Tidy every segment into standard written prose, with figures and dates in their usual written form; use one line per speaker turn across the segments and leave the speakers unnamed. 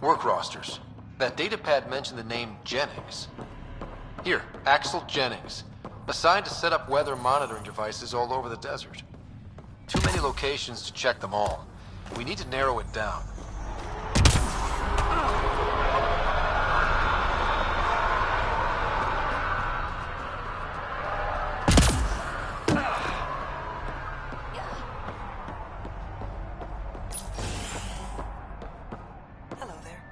Work rosters. That datapad mentioned the name Jennings. Here, Axel Jennings. Assigned to set up weather monitoring devices all over the desert. Too many locations to check them all. We need to narrow it down.
Hello there.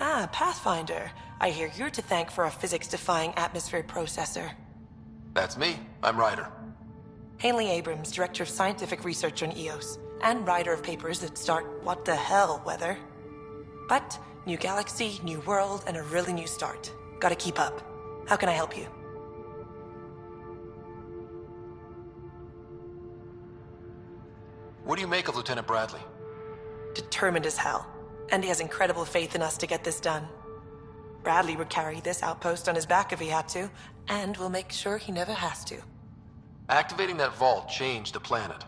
Ah, Pathfinder. I hear you're to thank for a physics-defying atmosphere processor.
That's me. I'm Ryder.
Haley Abrams, Director of Scientific Research on EOS, and writer of papers that start what the hell weather. But new galaxy, new world, and a really new start. Gotta keep up. How can I help you?
What do you make of Lieutenant Bradley?
Determined as hell. And he has incredible faith in us to get this done. Bradley would carry this outpost on his back if he had to, and we'll make sure he never has to.
Activating that vault changed the planet.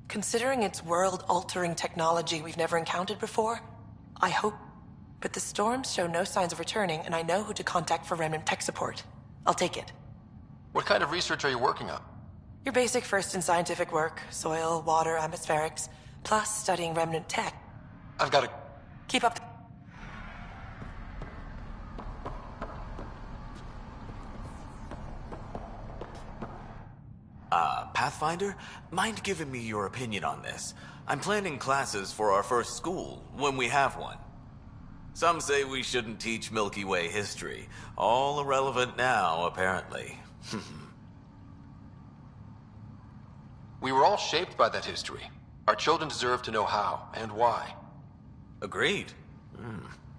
Considering it's world-altering technology we've never encountered before, I hope. But the storms show no signs of returning, and I know who to contact for Remnant tech support. I'll take it.
What kind of research are you working on?
Your basic first in scientific work, soil, water, atmospherics, plus studying Remnant tech.
I've got to...
Keep up.
Pathfinder? Mind giving me your opinion on this? I'm planning classes for our first school, when we have one. Some say we shouldn't teach Milky Way history. All irrelevant now, apparently.
We were all shaped by that history. Our children deserve to know how and why.
Agreed.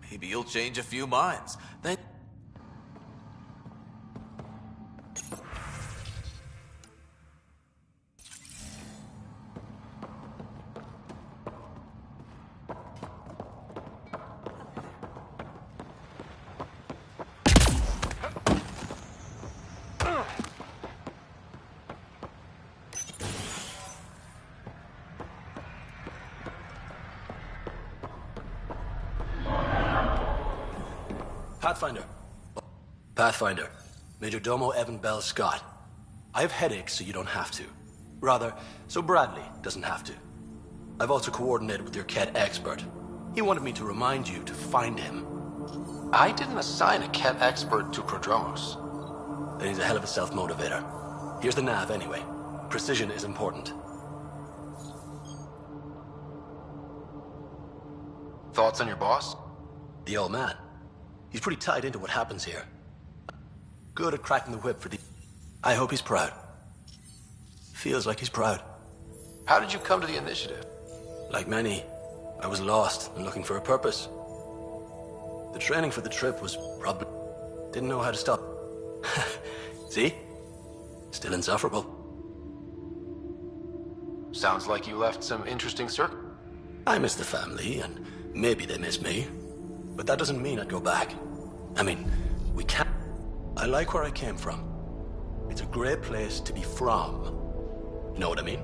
Maybe you'll change a few minds. Then...
Pathfinder. Major Domo Evan Bell Scott. I have headaches, so you don't have to. Rather, so Bradley doesn't have to. I've also coordinated with your Ket expert. He wanted me to remind you to find him.
I didn't assign a Ket expert to Prodromos.
Then he's a hell of a self-motivator. Here's the nav anyway. Precision is important.
Thoughts on your boss?
The old man. He's pretty tied into what happens here. Good at cracking the whip for the... I hope he's proud. Feels like he's proud.
How did you come to the initiative?
Like many, I was lost and looking for a purpose. The training for the trip was probably... Didn't know how to stop. See? Still insufferable.
Sounds like you left some interesting circ...
I miss the family, and maybe they miss me. But that doesn't mean I'd go back. I mean, we can't... I like where I came from. It's a great place to be from. You know what I mean?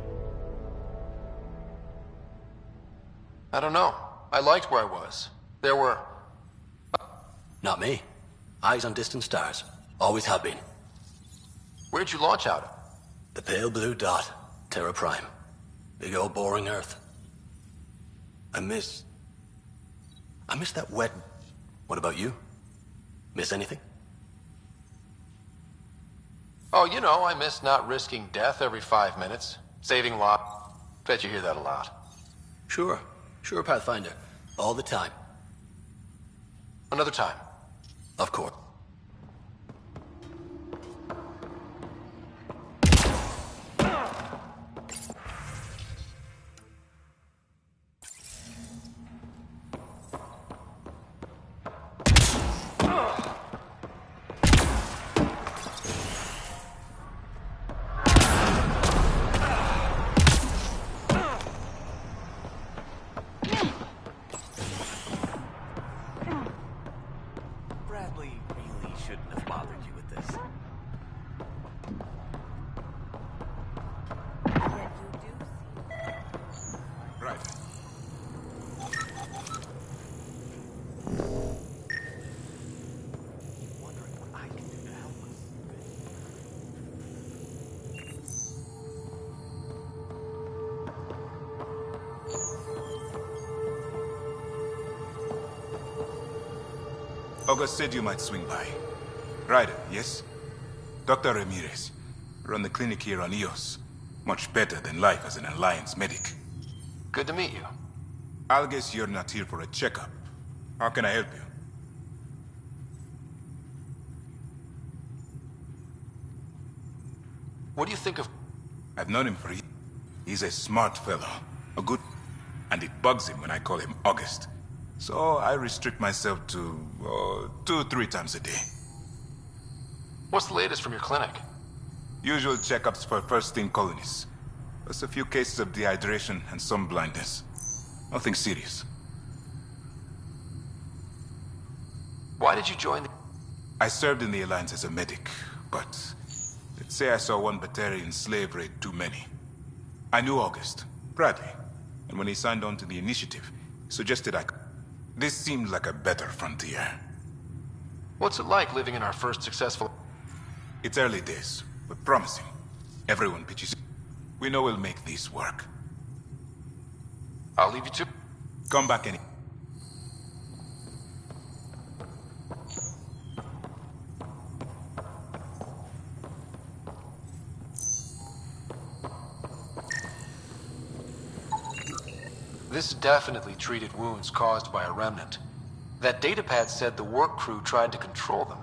I don't know. I liked where I was. There were...
Not me. Eyes on distant stars. Always have been.
Where'd you launch out of?
The pale blue dot. Terra Prime. Big old boring Earth. I miss that wet... What about you? Miss anything?
Oh, you know, I miss not risking death every 5 minutes. Saving lives. Bet you hear that a lot.
Sure. Sure, Pathfinder. All the time.
Another time.
Of course.
August said you might swing by. Ryder, yes? Dr. Ramirez. Run the clinic here on Eos. Much better than life as an Alliance medic.
Good to meet you.
I'll guess you're not here for a checkup. How can I help you?
What do you think of...
I've known him for years. He's a smart fellow. A good... And it bugs him when I call him August. So I restrict myself to 2-3 times a day.
What's the latest from your clinic?
Usual checkups for first-in colonists. Plus a few cases of dehydration and some blindness. Nothing serious.
Why did you join the...
I served in the Alliance as a medic, but... let's say I saw one Batarian slave raid too many. I knew August, Bradley, and when he signed on to the initiative, he suggested I... This seemed like a better frontier.
What's it like living in our first successful...
It's early days, but promising. Everyone pitches. We know we'll make these work.
I'll leave you to...
Come back any...
This definitely treated wounds caused by a remnant. That datapad said the work crew tried to control them.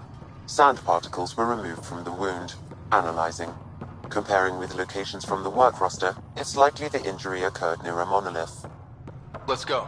Sand particles were removed from the wound. Analyzing. Comparing with locations from the work roster, it's likely the injury occurred near a monolith.
Let's go.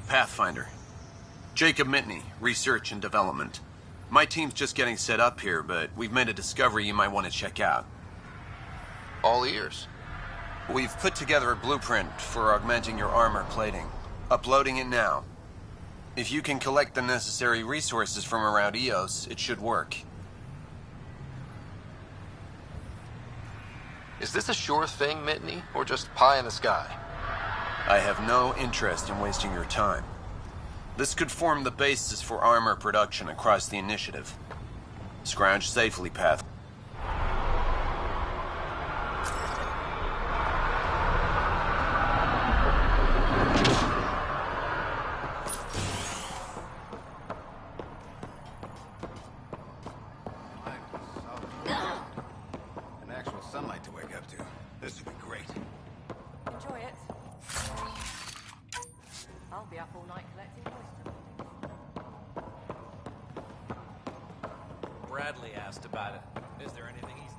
Pathfinder. Jacob Mitney, Research and Development. My team's just getting set up here, but we've made a discovery you might want to check out.
All ears.
We've put together a blueprint for augmenting your armor plating. Uploading it now. If you can collect the necessary resources from around Eos, it should work.
Is this a sure thing, Mitney, or just pie in the sky?
I have no interest in wasting your time. This could form the basis for armor production across the initiative. Scrounge safely, Path.
An actual sunlight to wake up to. This would be great.
Enjoy it. I'll be up all night collecting oyster.
Bradley asked about it. Is there anything he's...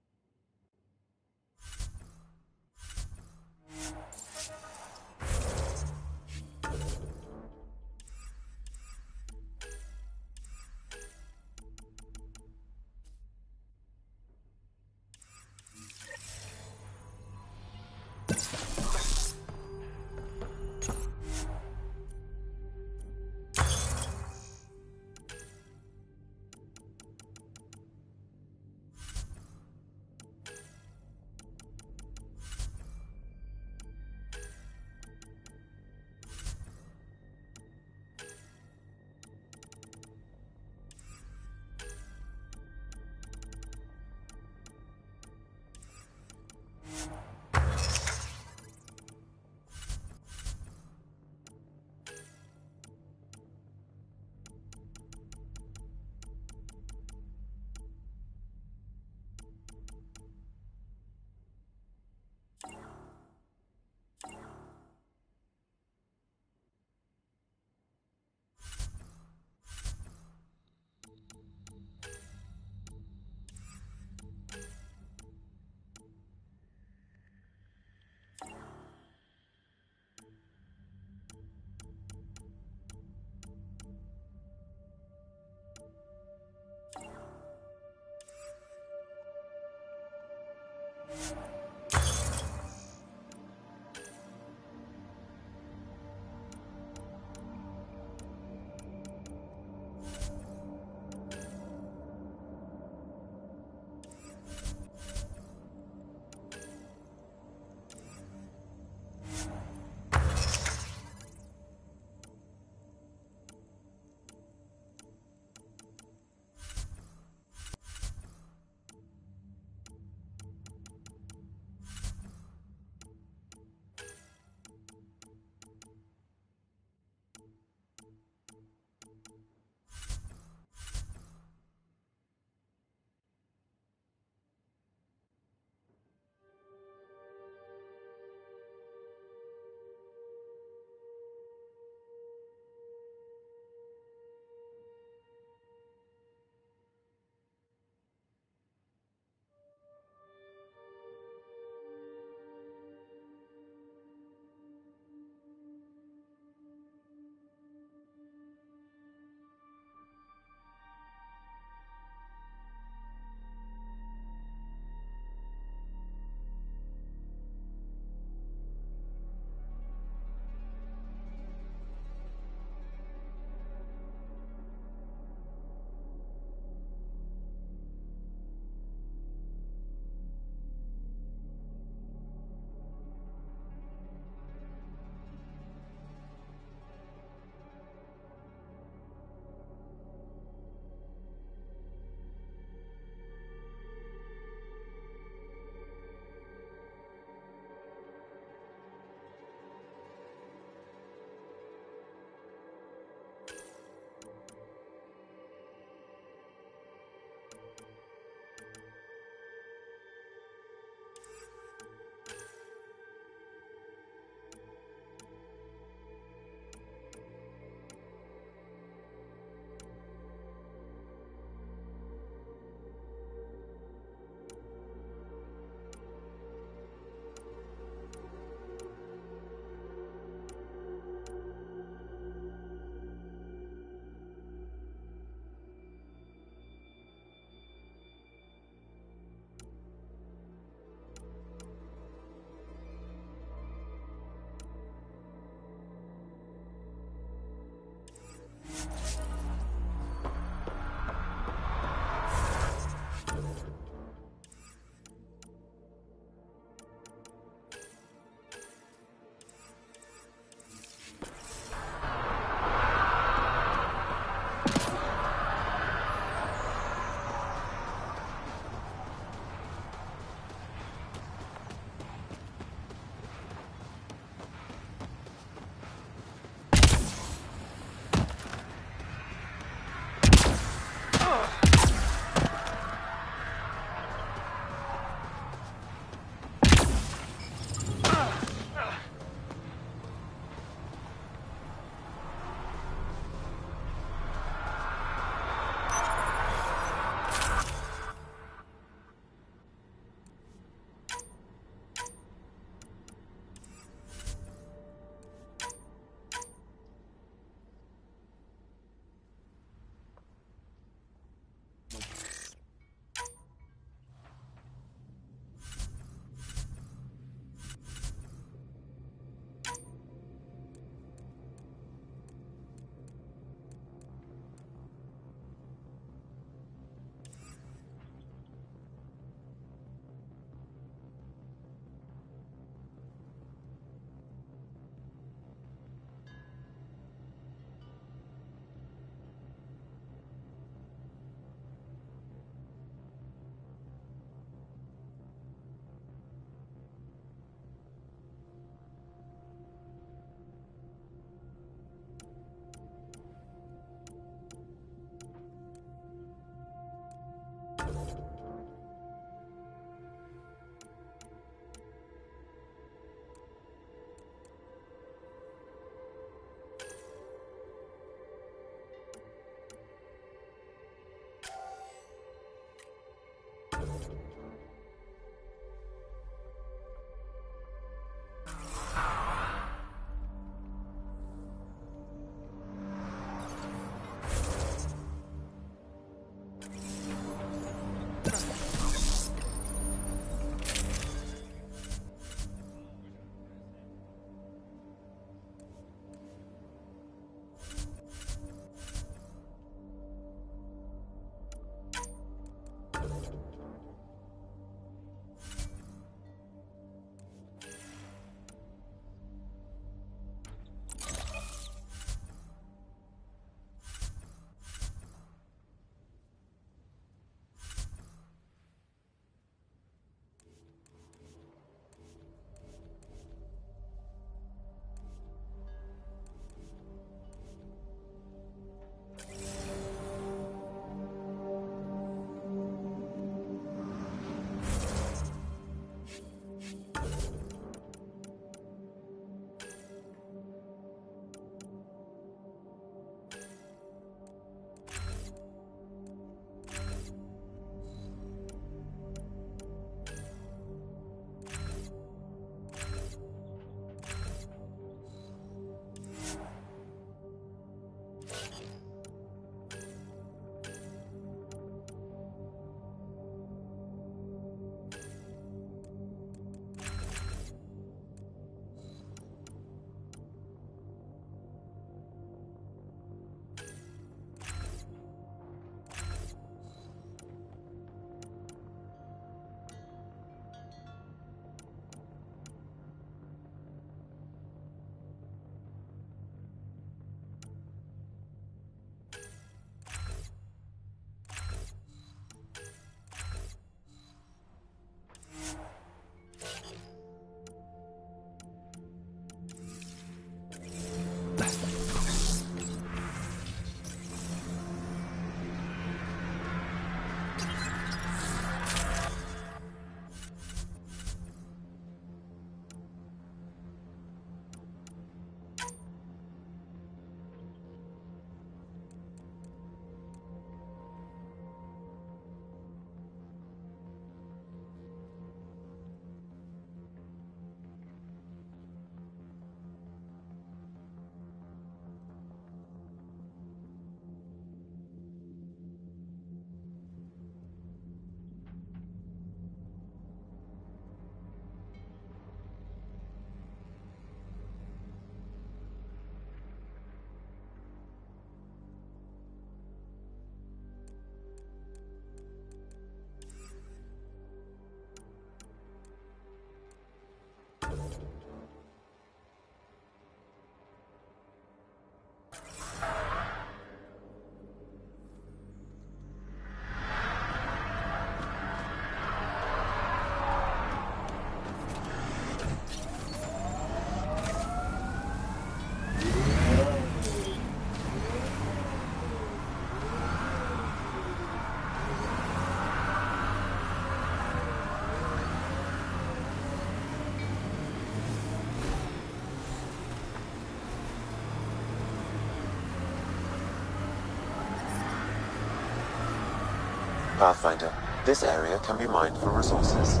Pathfinder, this area can be mined for resources.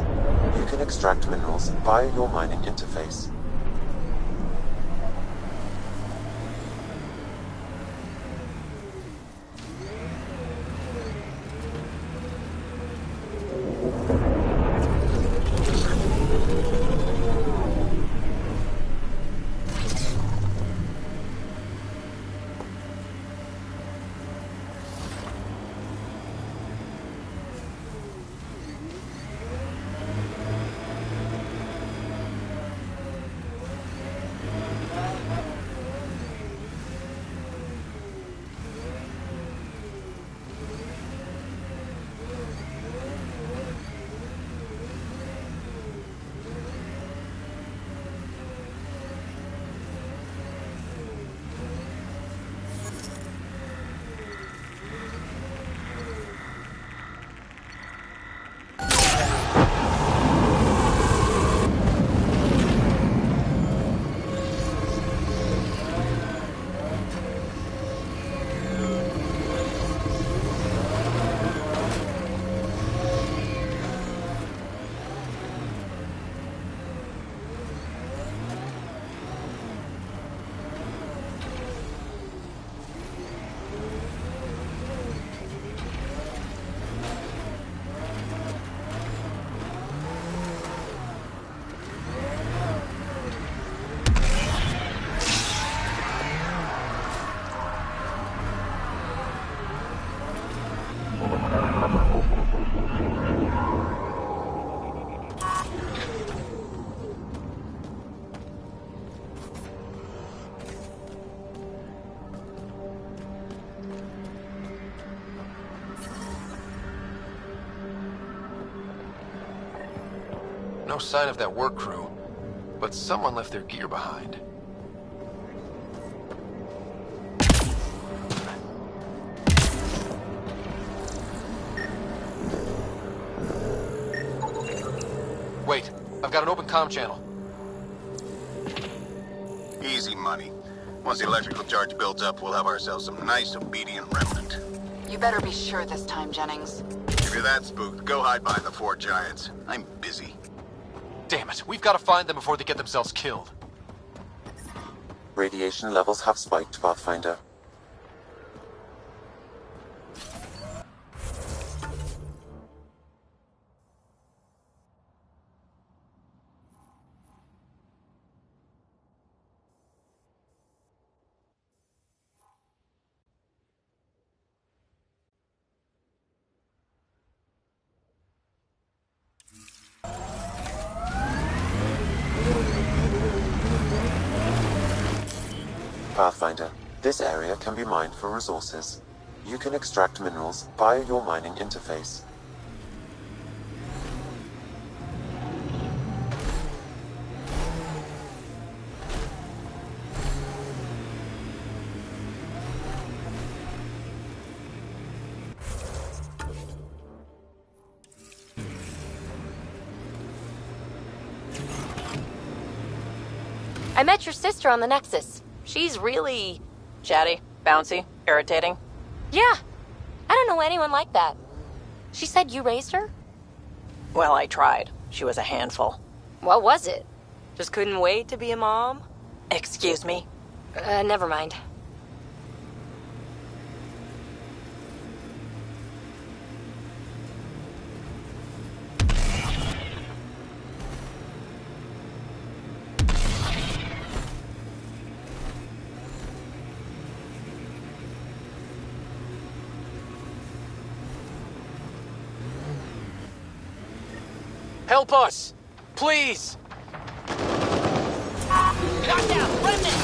You can extract minerals via your mining interface.
No sign of that work crew, but someone left their gear behind. Wait, I've got an open comm channel.
Easy money. Once the electrical charge builds up, we'll have ourselves some nice obedient remnant.
You better be sure this time, Jennings.
If you're that spooked, go hide behind the four giants. I'm busy.
Damn it, we've got to find them before they get themselves killed.
Radiation levels have spiked, Pathfinder. Pathfinder, this area can be mined for resources. You can extract minerals via your mining interface.
I met your sister on the Nexus. She's really...
Chatty, bouncy, irritating.
Yeah. I don't know anyone like that. She said you raised her?
Well, I tried. She was a handful.
What was it? Just couldn't wait to be a mom?
Excuse me?
Never mind.
Help us! Please!
Watch out! Remnant!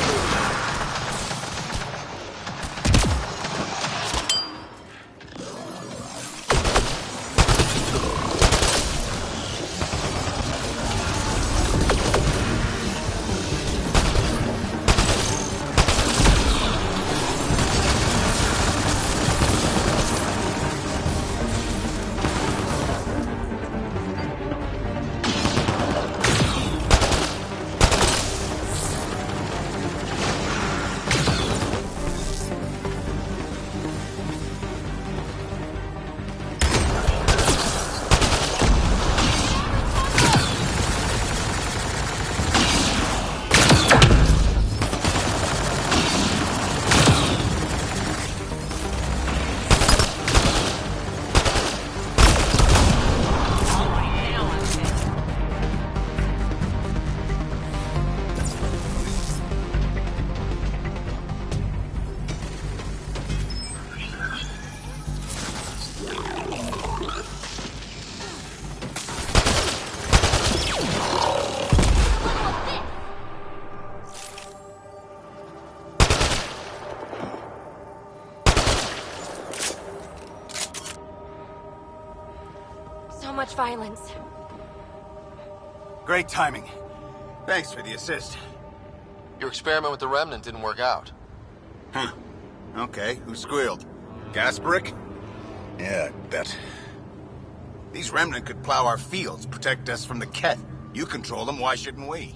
so much violence.
Great timing. Thanks for the assist.
Your experiment with the Remnant didn't work out.
Huh. Okay, who squealed? Gasparic? Yeah, I bet. These Remnant could plow our fields, protect us from the Ket. You control them, why shouldn't we?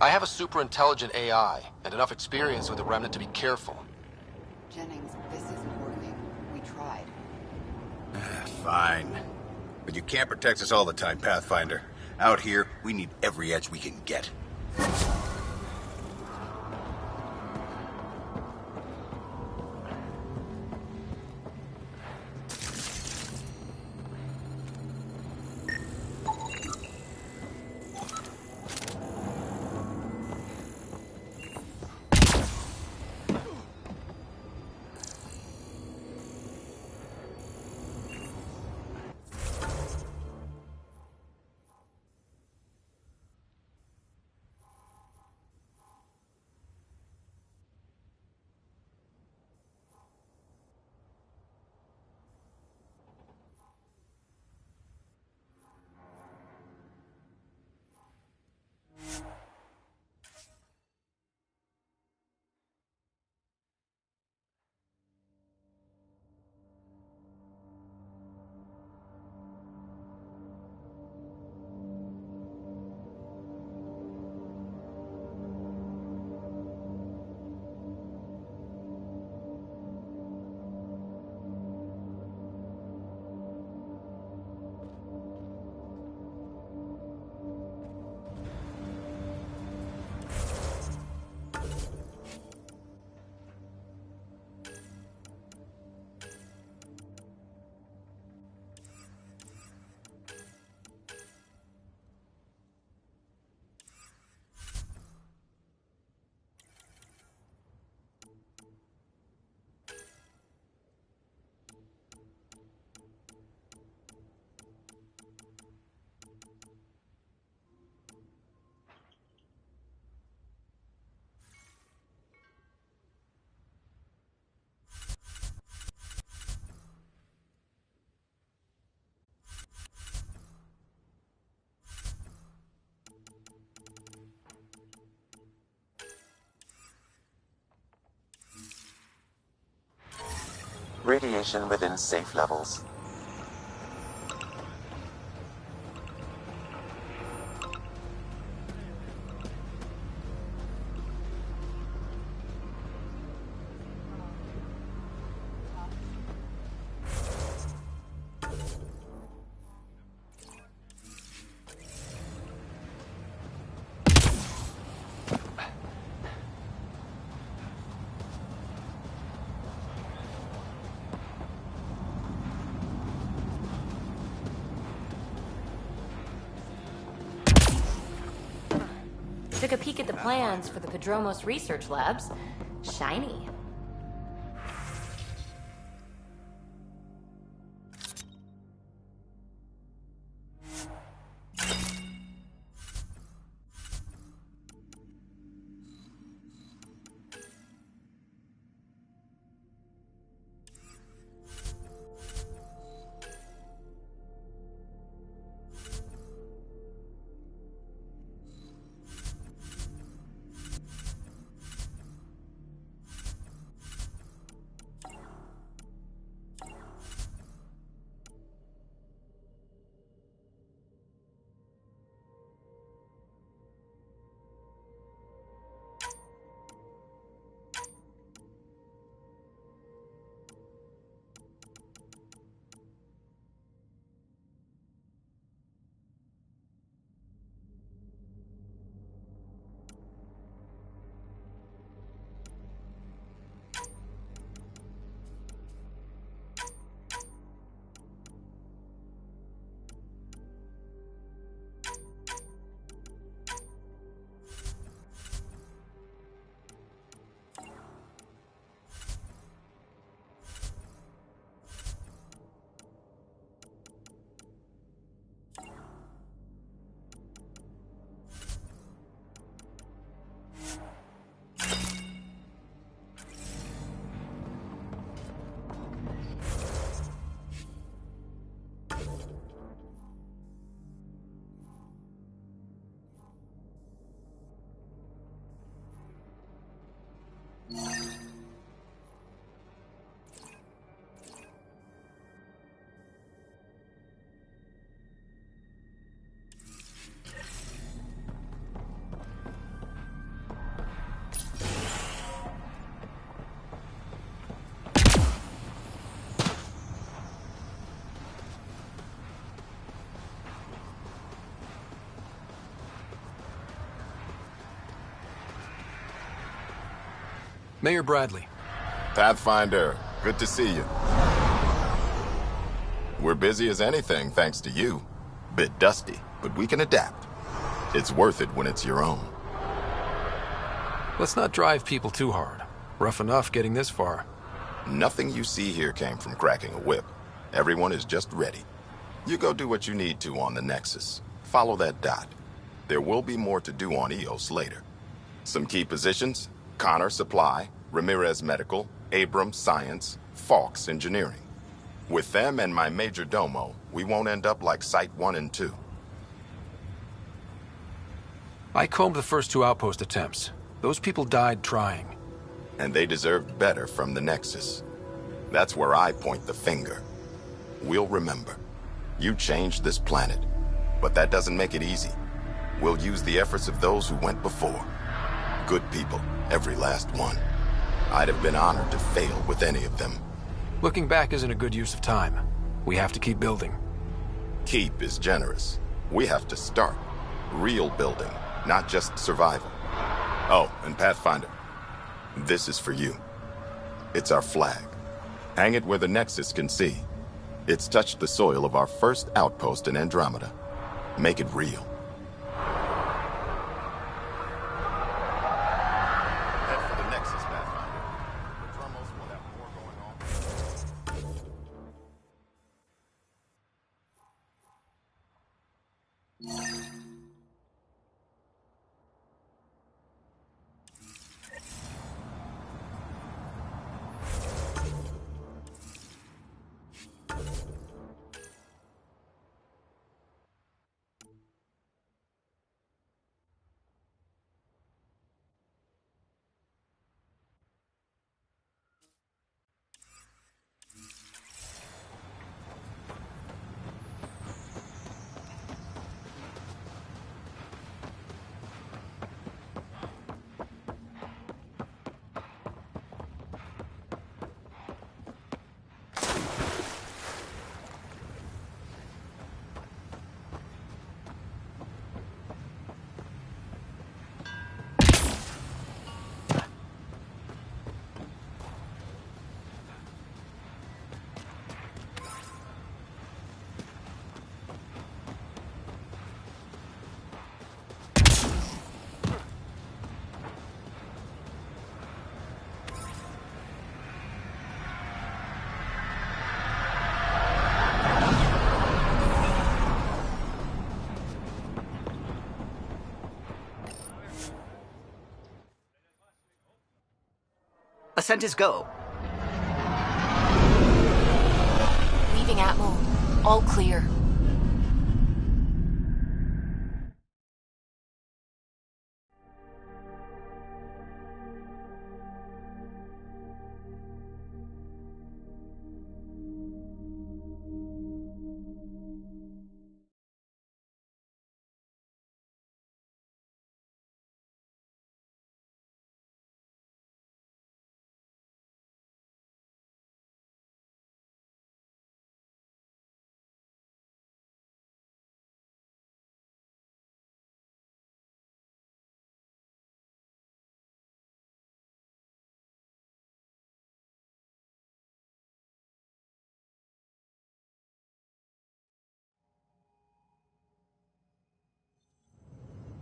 I have a super intelligent AI, and enough experience with the Remnant to be careful.
Jennings, this isn't working. We tried.
Fine. But you can't protect us all the time, Pathfinder. Out here, we need every edge we can get.
Radiation within safe levels.
Took a peek at the plans for the Padromos research labs. Shiny.
Mayor Bradley.
Pathfinder, good to see you. We're busy as anything thanks to you. Bit dusty, but we can adapt. It's worth it when it's your own.
Let's not drive people too hard. Rough enough getting this far.
Nothing you see here came from cracking a whip. Everyone is just ready. You go do what you need to on the Nexus. Follow that dot. There will be more to do on EOS later. Some key positions: Connor Supply, Ramirez Medical, Abrams Science, Fawkes Engineering. With them and my Major Domo, we won't end up like Site 1 and 2.
I combed the first 2 outpost attempts. Those people died trying.
And they deserved better from the Nexus. That's where I point the finger. We'll remember. You changed this planet. But that doesn't make it easy. We'll use the efforts of those who went before. Good people, every last one. I'd have been honored to fail with any of them.
Looking back isn't a good use of time. We have to keep building.
Keep is generous. We have to start. Real building, not just survival. Oh, and Pathfinder, this is for you. It's our flag. Hang it where the Nexus can see. It's touched the soil of our first outpost in Andromeda. Make it real. Head for the Nexus, Pathfinder. The Drumos will have more going on.
Ascent is go.
Leaving Atmo. All clear.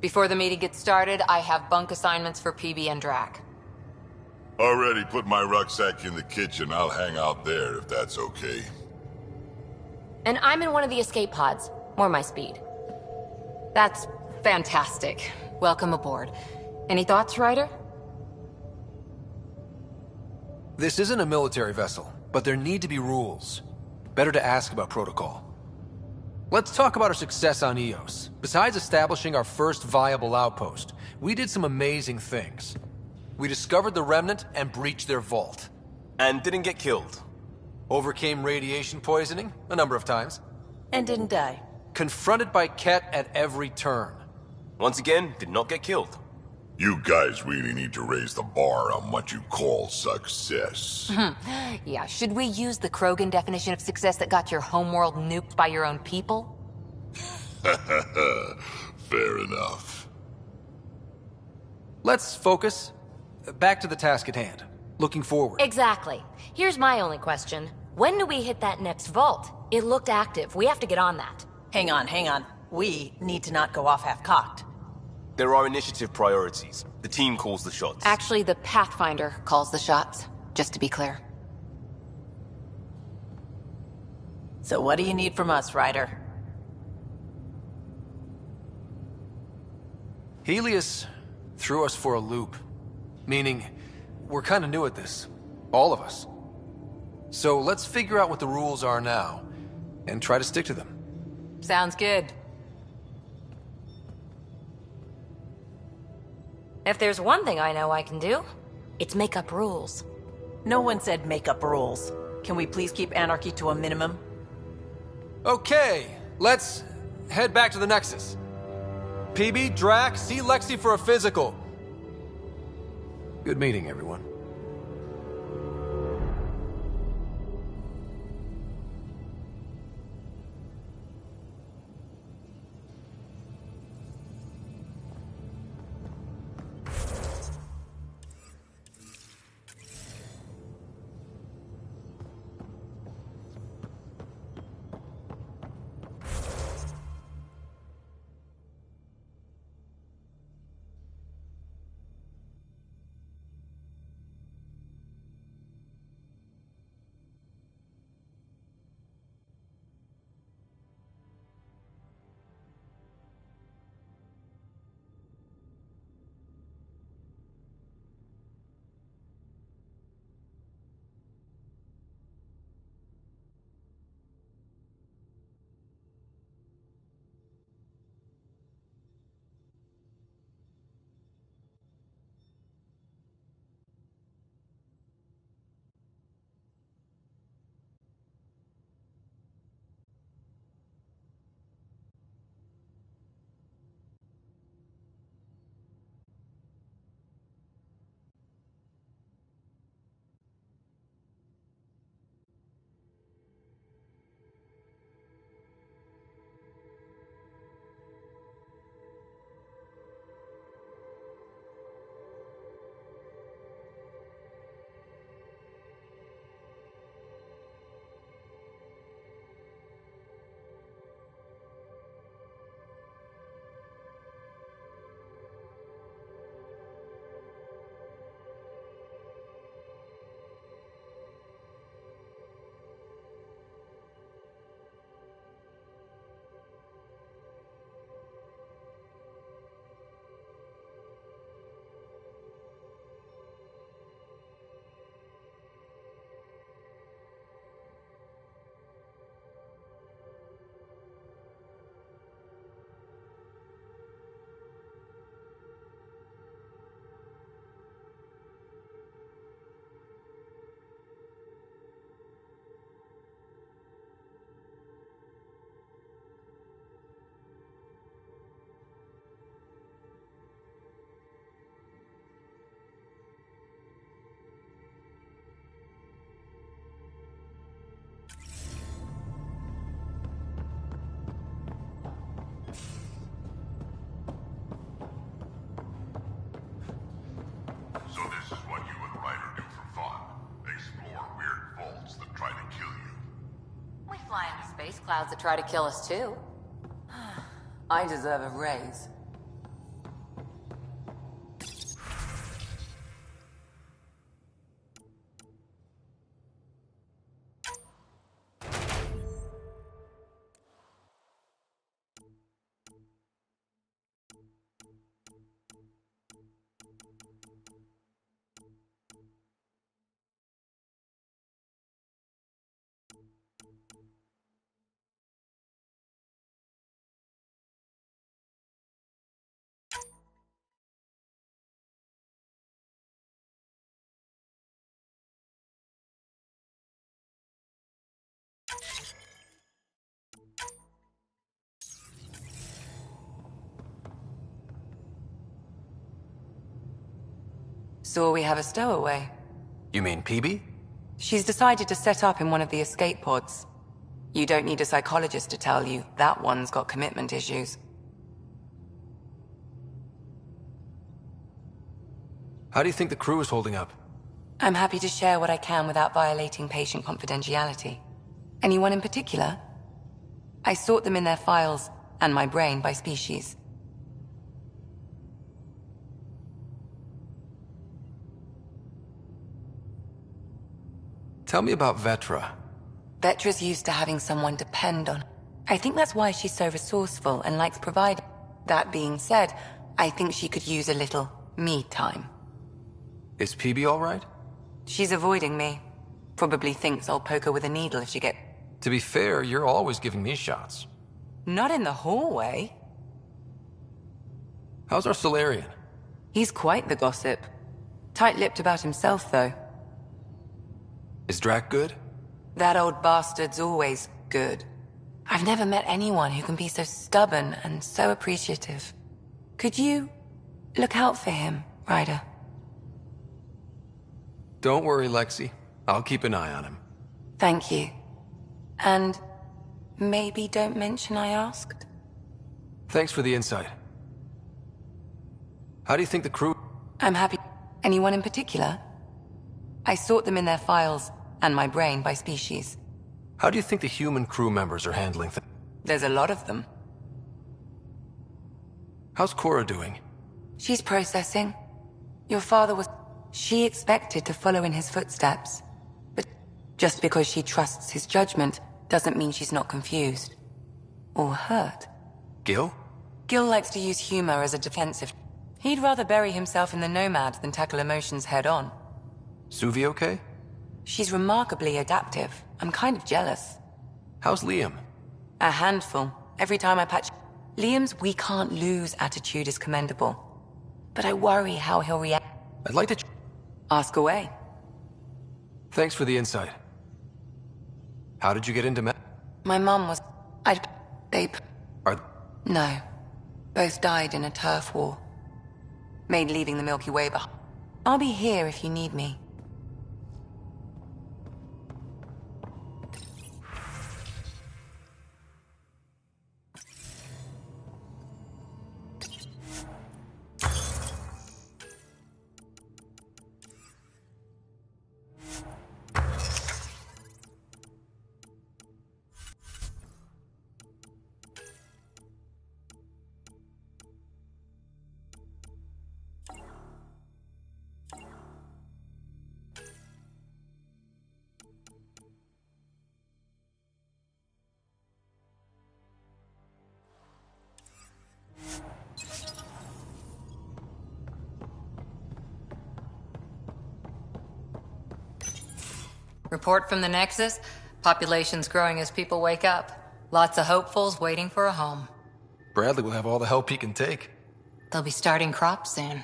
Before the meeting gets started, I have bunk assignments for PB and Drac.
Already put my rucksack in the kitchen. I'll hang out there if that's okay.
And I'm in one of the escape pods. More my speed.
That's fantastic. Welcome aboard. Any thoughts, Ryder?
This isn't a military vessel, but there need to be rules. Better to ask about protocol. Let's talk about our success on EOS. Besides establishing our first viable outpost, we did some amazing things. We discovered the Remnant and breached their vault.
And didn't get killed.
Overcame radiation poisoning a number of times.
And didn't die.
Confronted by Ket at every turn.
Once again, did not get killed.
You guys really need to raise the bar on what you call success.
Yeah, should we use the Krogan definition of success that got your homeworld nuked by your own people?
Fair enough.
Let's focus. Back to the task at hand. looking forward.
Exactly. Here's my only question. When do we hit that next vault? It looked active. We have to get on that.
Hang on. We need to not go off half-cocked.
There are initiative priorities. The team calls the shots.
Actually, the Pathfinder calls the shots, just to be clear.
So what do you need from us, Ryder?
Helios threw us for a loop. Meaning, we're kind of new at this. All of us. So let's figure out what the rules are now, and try to stick to them.
Sounds good.
If there's one thing I know I can do, it's make up rules.
No one said make up rules. Can we please keep anarchy to a minimum?
Okay, let's head back to the Nexus. PB, Drac, see Lexi for a physical. Good meeting, everyone.
So this is what you and Ryder do for fun. Explore weird vaults that try to kill you.
We fly into space clouds that try to kill us too.
I deserve a raise.
So we have a stowaway.
You mean PB?
She's decided to set up in one of the escape pods. You don't need a psychologist to tell you that one's got commitment issues.
How do you think the crew is holding up?
I'm happy to share what I can without violating patient confidentiality. Anyone in particular? I sort them in their files, and my brain by species.
Tell me about Vetra.
Vetra's used to having someone depend on. I think that's why she's so resourceful and likes providing. That being said, I think she could use a little me time.
Is PB all right?
She's avoiding me. Probably thinks I'll poke her with a needle if she get...
To be fair, you're always giving me shots.
Not in the hallway.
How's our Solarian?
He's quite the gossip. Tight-lipped about himself, though.
Is Drac good?
That old bastard's always good. I've never met anyone who can be so stubborn and so appreciative. Could you look out for him, Ryder?
Don't worry, Lexi. I'll keep an eye on him.
Thank you. And maybe don't mention I asked?
Thanks for the insight. How do you think the crew...
I'm happy. Anyone in particular? I sort them in their files, and my brain by species.
How do you think the human crew members are handling things?
There's a lot of them.
How's Cora doing?
She's processing. Your father was... She expected to follow in his footsteps. But just because she trusts his judgment doesn't mean she's not confused. Or hurt.
Gil?
Gil likes to use humor as a defensive... He'd rather bury himself in the Nomad than tackle emotions head-on.
Suvi okay?
She's remarkably adaptive. I'm kind of jealous.
How's Liam?
A handful. Every time I patch... Liam's we can't lose attitude is commendable. But I worry how he'll react.
I'd like to...
Ask away.
Thanks for the insight. How did you get into
My mum was... They...
Are...
No. Both died in a turf war. Made leaving the Milky Way behind. I'll be here if you need me.
Report from the Nexus. Population's growing as people wake up. Lots of hopefuls waiting for a home.
Bradley will have all the help he can take.
They'll be starting crops soon.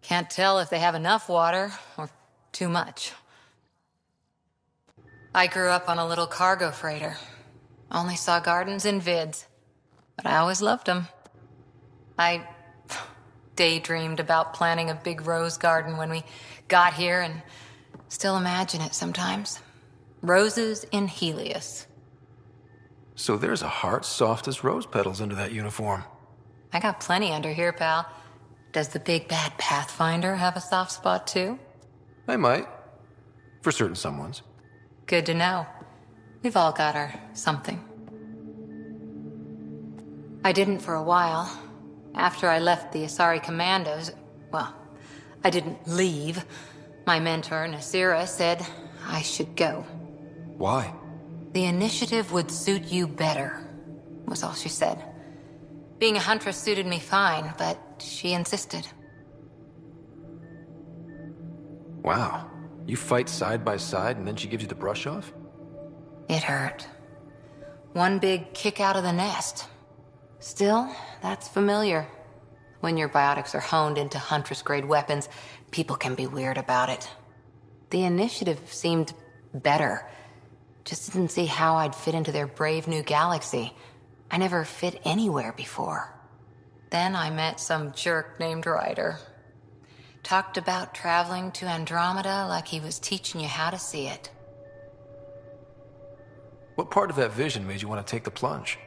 Can't tell if they have enough water or too much. I grew up on a little cargo freighter. Only saw gardens in vids, but I always loved them. I daydreamed about planting a big rose garden when we got here and still imagine it sometimes. Roses in Helios.
So there's a heart soft as rose petals under that uniform.
I got plenty under here, pal. Does the big bad Pathfinder have a soft spot too?
I might. For certain someones.
Good to know. We've all got our something. I didn't for a while. After I left the Asari Commandos, well, I didn't leave. My mentor, Nasira, said I should go.
Why?
The initiative would suit you better, was all she said. Being a huntress suited me fine, but she insisted.
Wow. You fight side by side and then she gives you the brush off?
It hurt. One big kick out of the nest. Still, that's familiar. When your biotics are honed into Huntress-grade weapons, people can be weird about it. The initiative seemed better. Just didn't see how I'd fit into their brave new galaxy. I never fit anywhere before. Then I met some jerk named Ryder. Talked about traveling to Andromeda like he was teaching you how to see it.
What part of that vision made you want to take the plunge?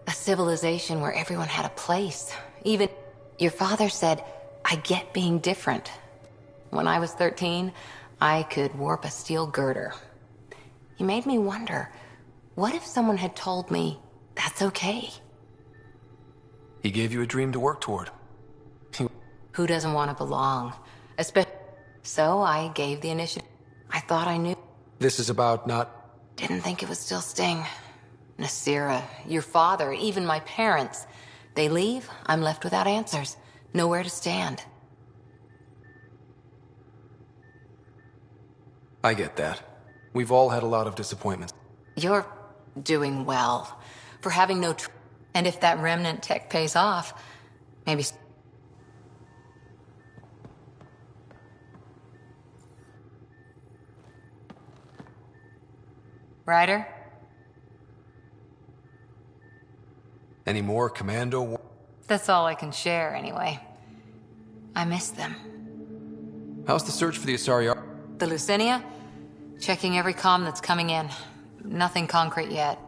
A civilization where everyone had a place. Even Your father said, I get being different. When I was 13, I could warp a steel girder. He made me wonder, what if someone had told me that's okay?
He gave you a dream to work toward.
Who doesn't want to belong? So I gave the initiative. I thought I knew.
This is about not...
Didn't think it would still sting. Nasira, your father, even my parents. They leave, I'm left without answers. Nowhere to stand.
I get that. We've all had a lot of disappointments.
You're doing well. For having no and if that remnant tech pays off, maybe... Ryder?
Any more commando...
That's all I can share, anyway. I miss them.
How's the search for the Asari...
The Lucinia? Checking every comm that's coming in. Nothing concrete yet.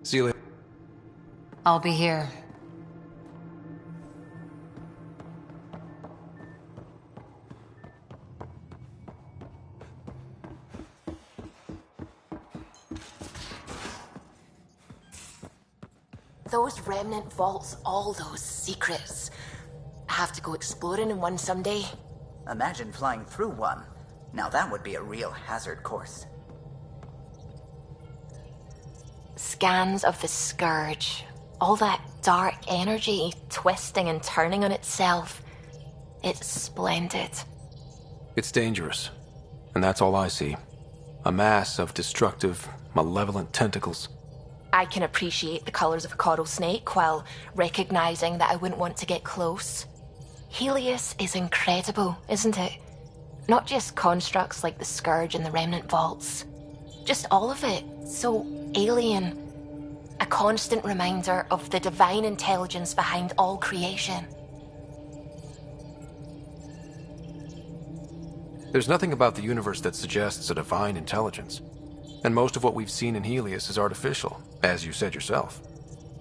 See you later.
I'll be here.
Those remnant vaults, all those secrets. Have to go exploring in one someday.
Imagine flying through one. Now that would be a real hazard course.
Scans of the Scourge. All that dark energy twisting and turning on itself. It's splendid.
It's dangerous. And that's all I see. A mass of destructive, malevolent tentacles.
I can appreciate the colors of a coral snake while recognizing that I wouldn't want to get close. Helios is incredible, isn't it? Not just constructs like the Scourge and the Remnant Vaults. Just all of it. So alien. A constant reminder of the divine intelligence behind all creation.
There's nothing about the universe that suggests a divine intelligence. And most of what we've seen in Helios is artificial, as you said yourself.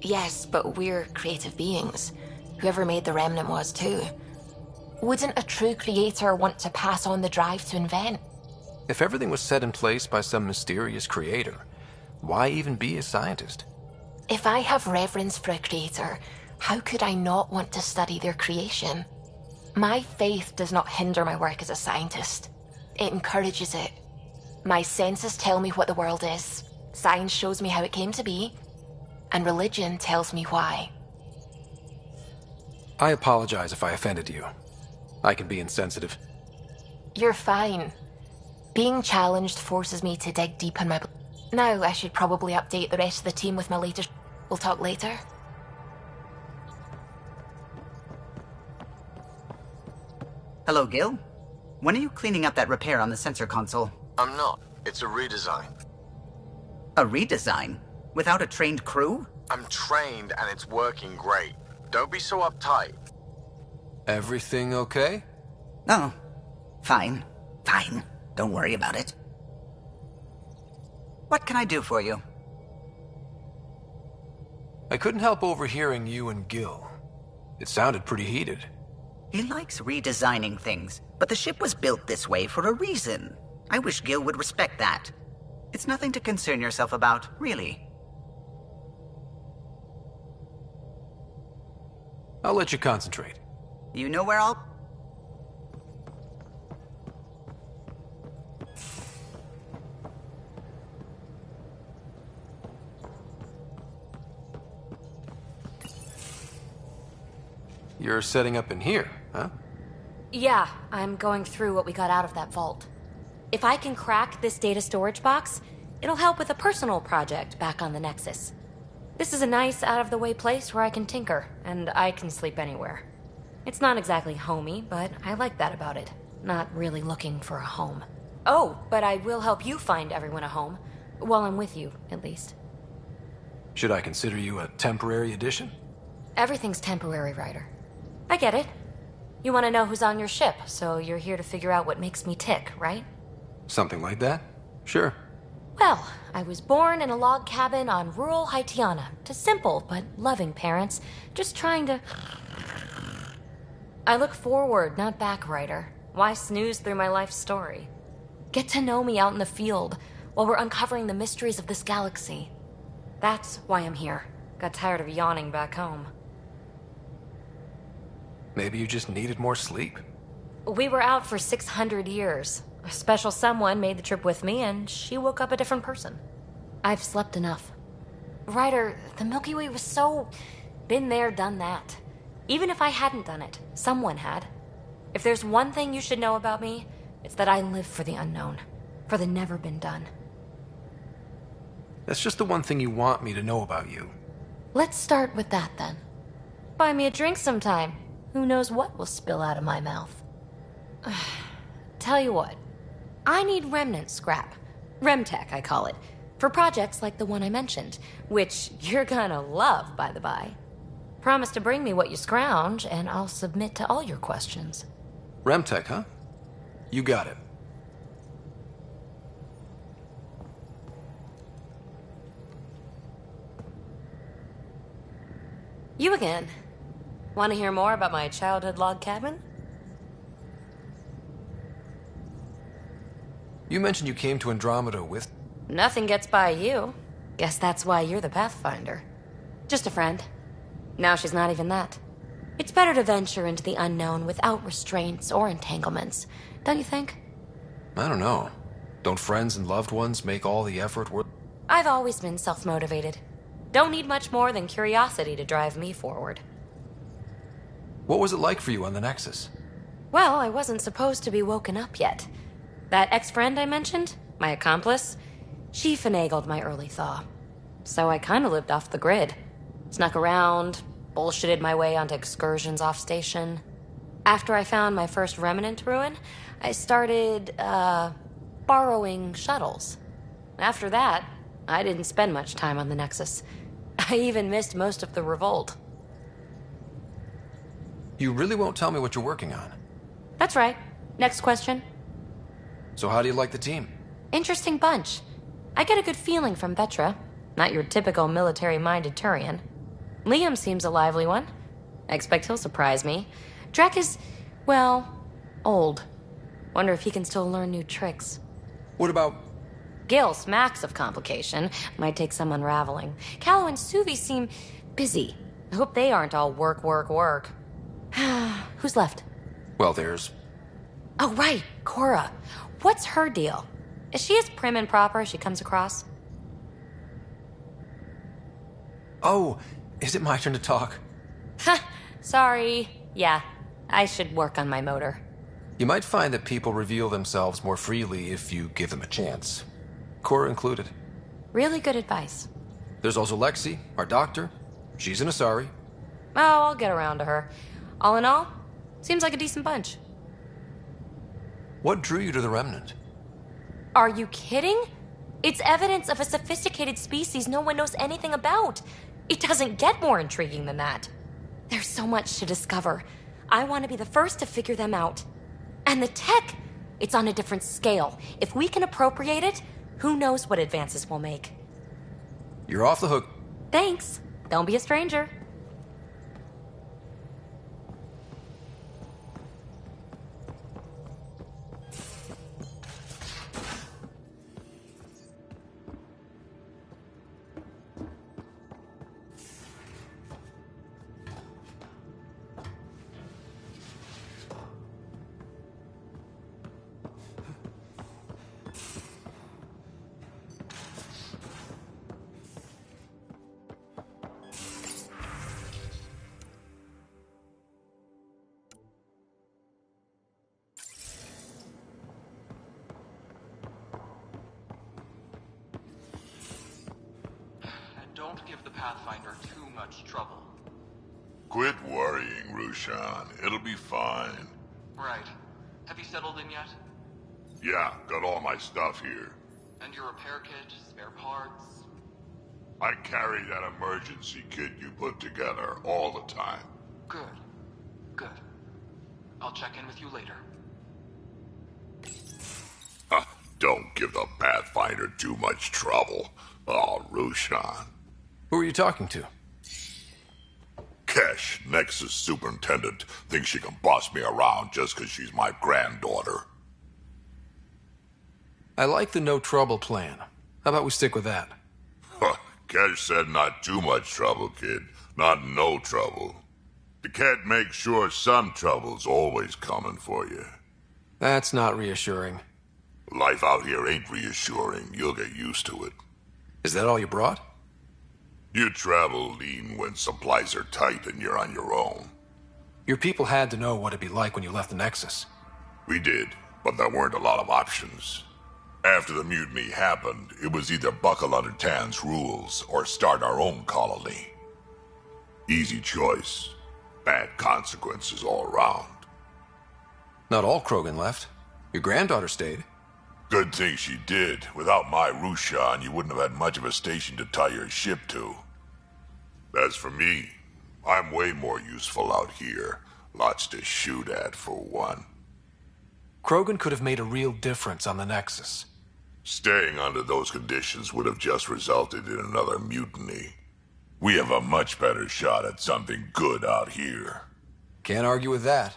Yes, but we're creative beings. Whoever made the Remnant was too. Wouldn't a true creator want to pass on the drive to invent?
If everything was set in place by some mysterious creator, why even be a scientist?
If I have reverence for a creator, how could I not want to study their creation? My faith does not hinder my work as a scientist. It encourages it. My senses tell me what the world is. Science shows me how it came to be. And religion tells me why.
I apologize if I offended you. I can be insensitive.
You're fine. Being challenged forces me to dig deep in my... Now I should probably update the rest of the team with my latest... We'll talk later.
Hello, Gil. When are you cleaning up that repair on the sensor console?
I'm not. It's a redesign.
A redesign? Without a trained crew?
I'm trained and it's working great. Don't be so uptight.
Everything okay?
Oh, fine. Fine. Don't worry about it. What can I do for you?
I couldn't help overhearing you and Gil. It sounded pretty heated.
He likes redesigning things, but the ship was built this way for a reason. I wish Gil would respect that. It's nothing to concern yourself about, really.
I'll let you concentrate.
You know where I'll...
You're setting up in here, huh?
Yeah, I'm going through what we got out of that vault. If I can crack this data storage box, it'll help with a personal project back on the Nexus. This is a nice, out-of-the-way place where I can tinker, and I can sleep anywhere. It's not exactly homey, but I like that about it. Not really looking for a home. Oh, but I will help you find everyone a home. While I'm with you, at least.
Should I consider you a temporary addition?
Everything's temporary, Ryder. I get it. You want to know who's on your ship, so you're here to figure out what makes me tick, right?
Something like that? Sure.
Well, I was born in a log cabin on rural Haitiana to simple but loving parents, just trying to... I look forward, not back, Ryder. Why snooze through my life story? Get to know me out in the field while we're uncovering the mysteries of this galaxy. That's why I'm here. Got tired of yawning back home.
Maybe you just needed more sleep.
We were out for 600 years. A special someone made the trip with me, and she woke up a different person. I've slept enough. Ryder, the Milky Way was so... been there, done that. Even if I hadn't done it, someone had. If there's one thing you should know about me, it's that I live for the unknown. For the never been done.
That's just the one thing you want me to know about you.
Let's start with that, then. Buy me a drink sometime. Who knows what will spill out of my mouth. Tell you what. I need remnant scrap. Remtech, I call it. For projects like the one I mentioned. Which you're gonna love, by the by. Promise to bring me what you scrounge, and I'll submit to all your questions.
Remtech, huh? You got it.
You again. Want to hear more about my childhood log cabin?
You mentioned you came to Andromeda with...
Nothing gets by you. Guess that's why you're the Pathfinder. Just a friend. Now she's not even that. It's better to venture into the unknown without restraints or entanglements, don't you think?
I don't know. Don't friends and loved ones make all the effort worth...
I've always been self-motivated. Don't need much more than curiosity to drive me forward.
What was it like for you on the Nexus?
Well, I wasn't supposed to be woken up yet. That ex-friend I mentioned, my accomplice, she finagled my early thaw. So I kinda lived off the grid. Snuck around, bullshitted my way onto excursions off station. After I found my first remnant ruin, I started, borrowing shuttles. After that, I didn't spend much time on the Nexus. I even missed most of the revolt.
You really won't tell me what you're working on?
That's right. Next question.
So how do you like the team?
Interesting bunch. I get a good feeling from Vetra. Not your typical military-minded Turian. Liam seems a lively one. I expect he'll surprise me. Drek is, well, old. Wonder if he can still learn new tricks.
What about...
Gil smacks of complication. Might take some unraveling. Callow and Suvi seem busy. I hope they aren't all work, work, work. Who's left?
Well, there's...
Oh, right, Cora. What's her deal? Is she as prim and proper as she comes across?
Oh, is it my turn to talk?
Ha! Sorry. Yeah, I should work on my motor.
You might find that people reveal themselves more freely if you give them a chance. Cora included.
Really good advice.
There's also Lexi, our doctor. She's an Asari.
Oh, I'll get around to her. All in all, seems like a decent bunch.
What drew you to the Remnant?
Are you kidding? It's evidence of a sophisticated species no one knows anything about. It doesn't get more intriguing than that. There's so much to discover. I want to be the first to figure them out. And the tech, it's on a different scale. If we can appropriate it, who knows what advances we'll make.
You're off the hook.
Thanks. Don't be a stranger.
Don't give the Pathfinder too much trouble.
Quit worrying, Rushan. It'll be fine.
Right. Have you settled in yet?
Yeah, got all my stuff here.
And your repair kit, spare parts?
I carry that emergency kit you put together all the time.
Good. Good. I'll check in with you later.
Don't give the Pathfinder too much trouble. Oh, Rushan.
Who are you talking to?
Kesh, Nexus Superintendent, thinks she can boss me around just 'cause she's my granddaughter.
I like the no trouble plan. How about we stick with that?
Kesh said not too much trouble, kid. Not no trouble. The cat makes sure some trouble's always coming for you.
That's not reassuring.
Life out here ain't reassuring. You'll get used to it.
Is that all you brought?
You travel lean when supplies are tight and you're on your own.
Your people had to know what it'd be like when you left the Nexus.
We did, but there weren't a lot of options. After the mutiny happened, it was either buckle under Tan's rules or start our own colony. Easy choice. Bad consequences all around.
Not all Krogan left. Your granddaughter stayed.
Good thing she did. Without my Rushan, you wouldn't have had much of a station to tie your ship to. As for me, I'm way more useful out here. Lots to shoot at, for one.
Krogan could have made a real difference on the Nexus.
Staying under those conditions would have just resulted in another mutiny. We have a much better shot at something good out here.
Can't argue with that.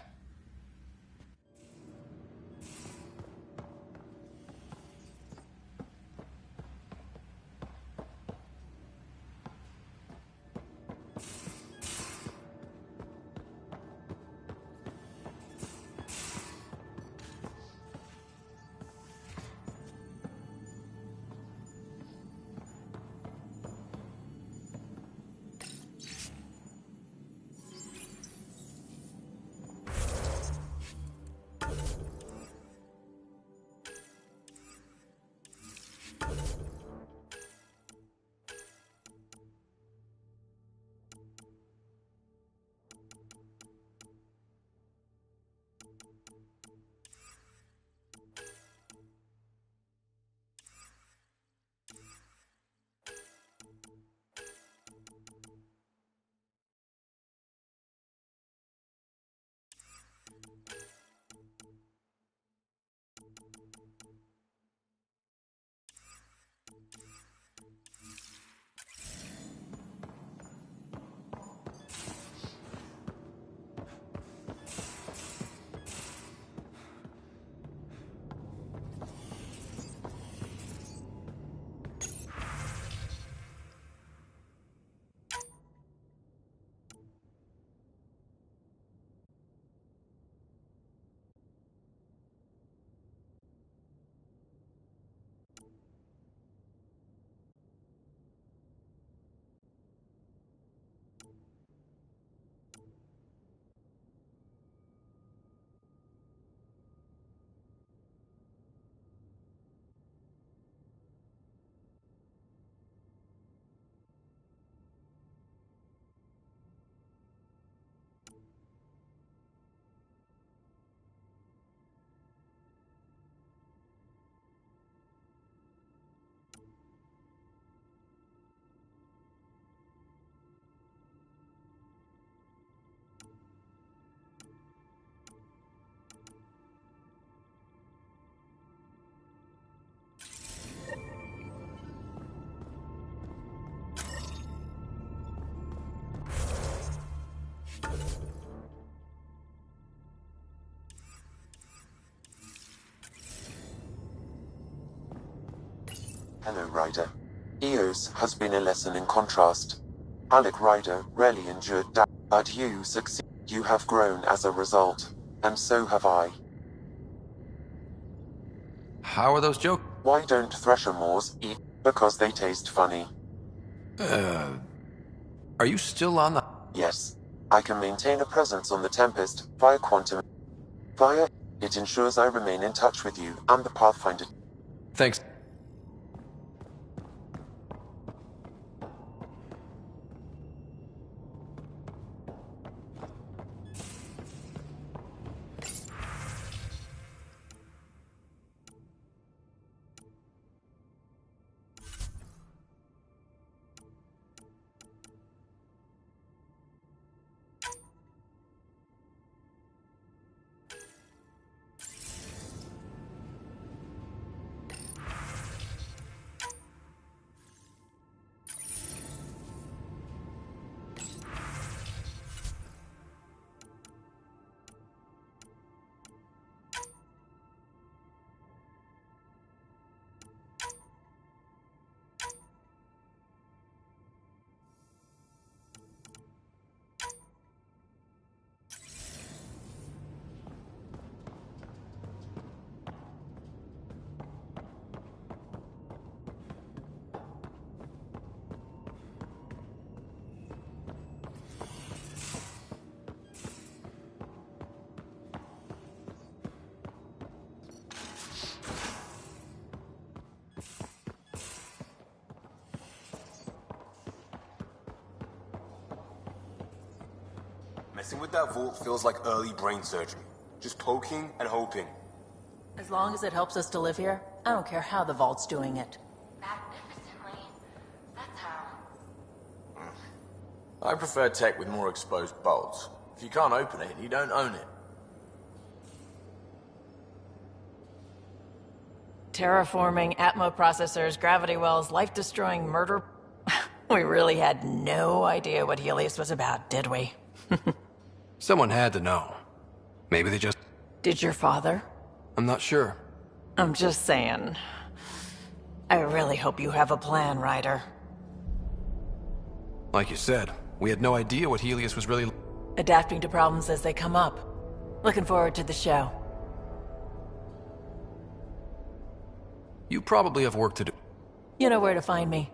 Hello, Ryder. Eos has been a lesson in contrast. Alec Ryder rarely endured doubt, but you succeed. You have grown as a result, and so have I.
How are those jokes?
Why don't Thresher Moors eat? Because they taste funny.
Are you still on the...
Yes. I can maintain a presence on the Tempest via quantum. Via it ensures I remain in touch with you and the Pathfinder.
Thanks.
Messing with that vault feels like early brain surgery. Just poking and hoping.
As long as it helps us to live here, I don't care how the vault's doing it.
Magnificently. That's how.
I prefer tech with more exposed bolts. If you can't open it, you don't own it.
Terraforming, Atmo processors, gravity wells, life-destroying murder. We really had no idea what Helios was about, did we?
Someone had to know. Maybe they just...
Did your father?
I'm not sure.
I'm just saying. I really hope you have a plan, Ryder.
Like you said, we had no idea what Helios was really...
Adapting to problems as they come up. Looking forward to the show.
You probably have work to do.
You know where to find me.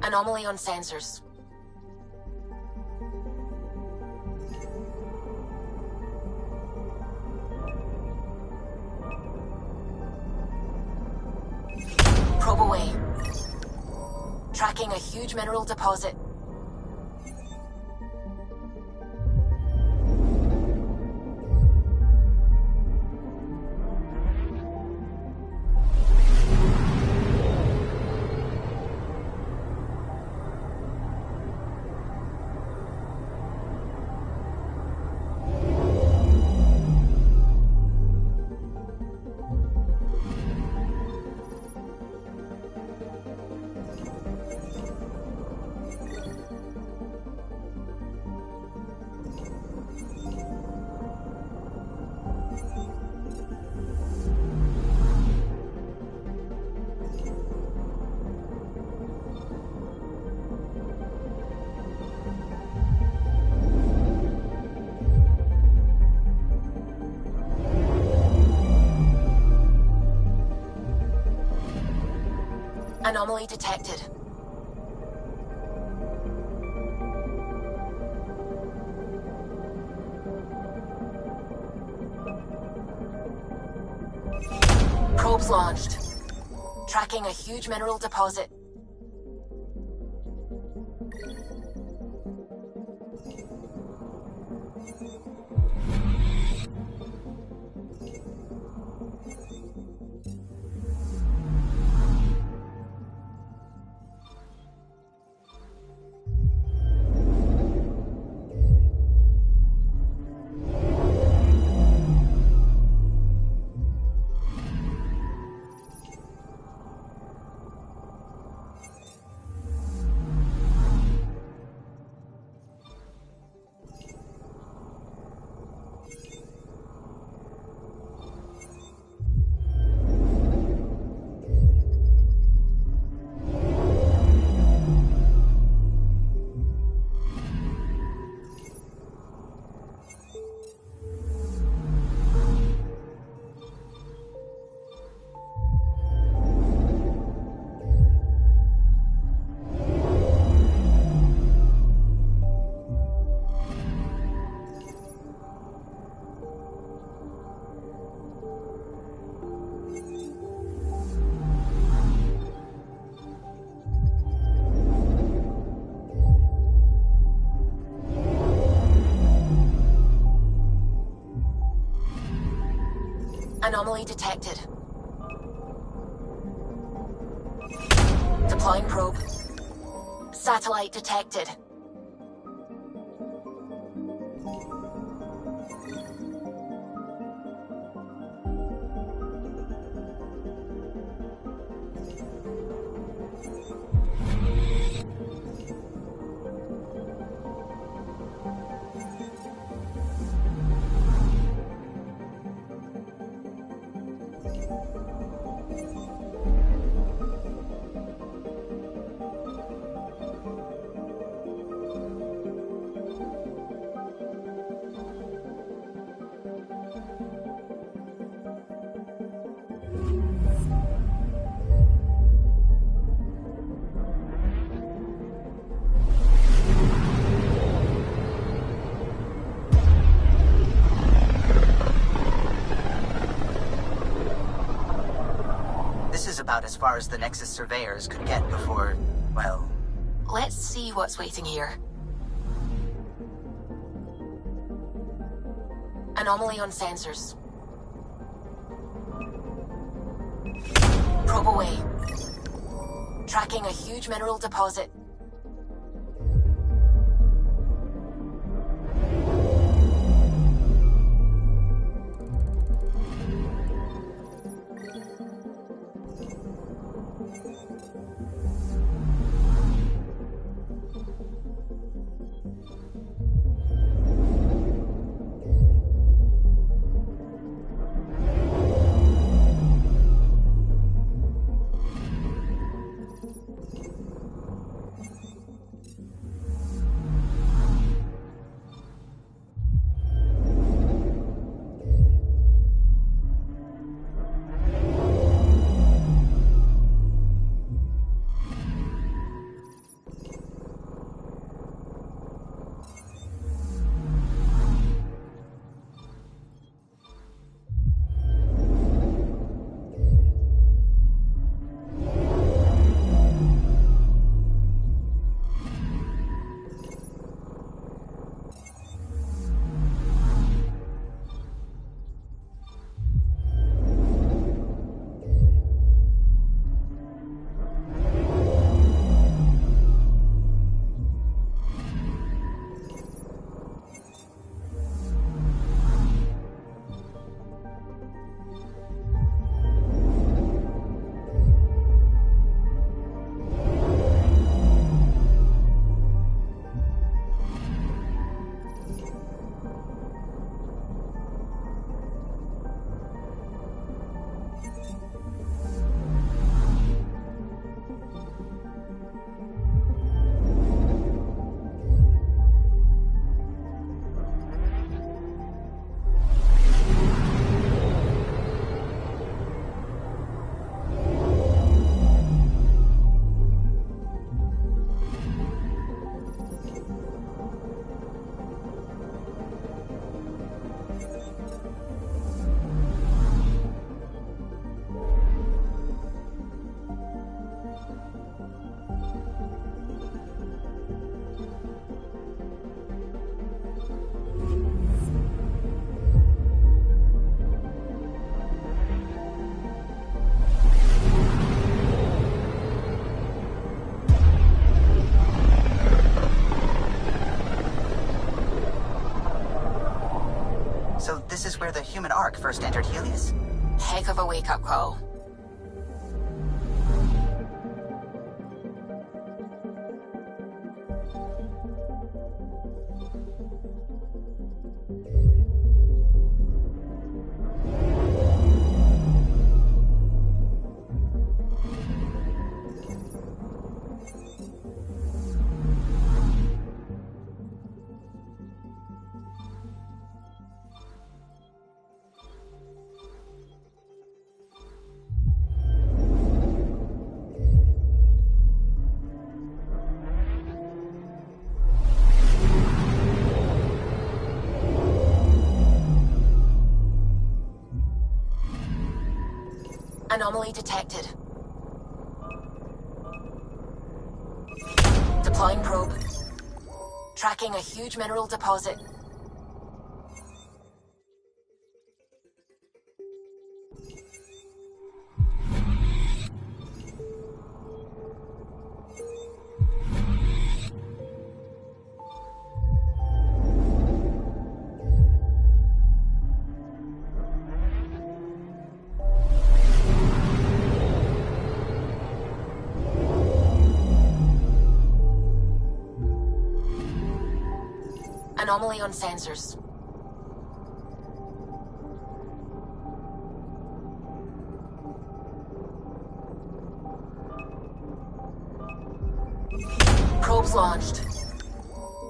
Anomaly on sensors. Probe away. Tracking a huge mineral deposit. Anomaly detected. Probes launched. Tracking a huge mineral deposit. Anomaly detected. Deploying probe. Satellite detected.
This is about as far as the Nexus surveyors could get before, well...
Let's see what's waiting here. Anomaly on sensors. Probe away. Tracking a huge mineral deposit.
So this is where the human Ark first entered Helios?
Heck of a wake-up call. Anomaly detected. Deploying probe. Tracking a huge mineral deposit. Anomaly on sensors. Probes launched.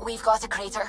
We've got a crater.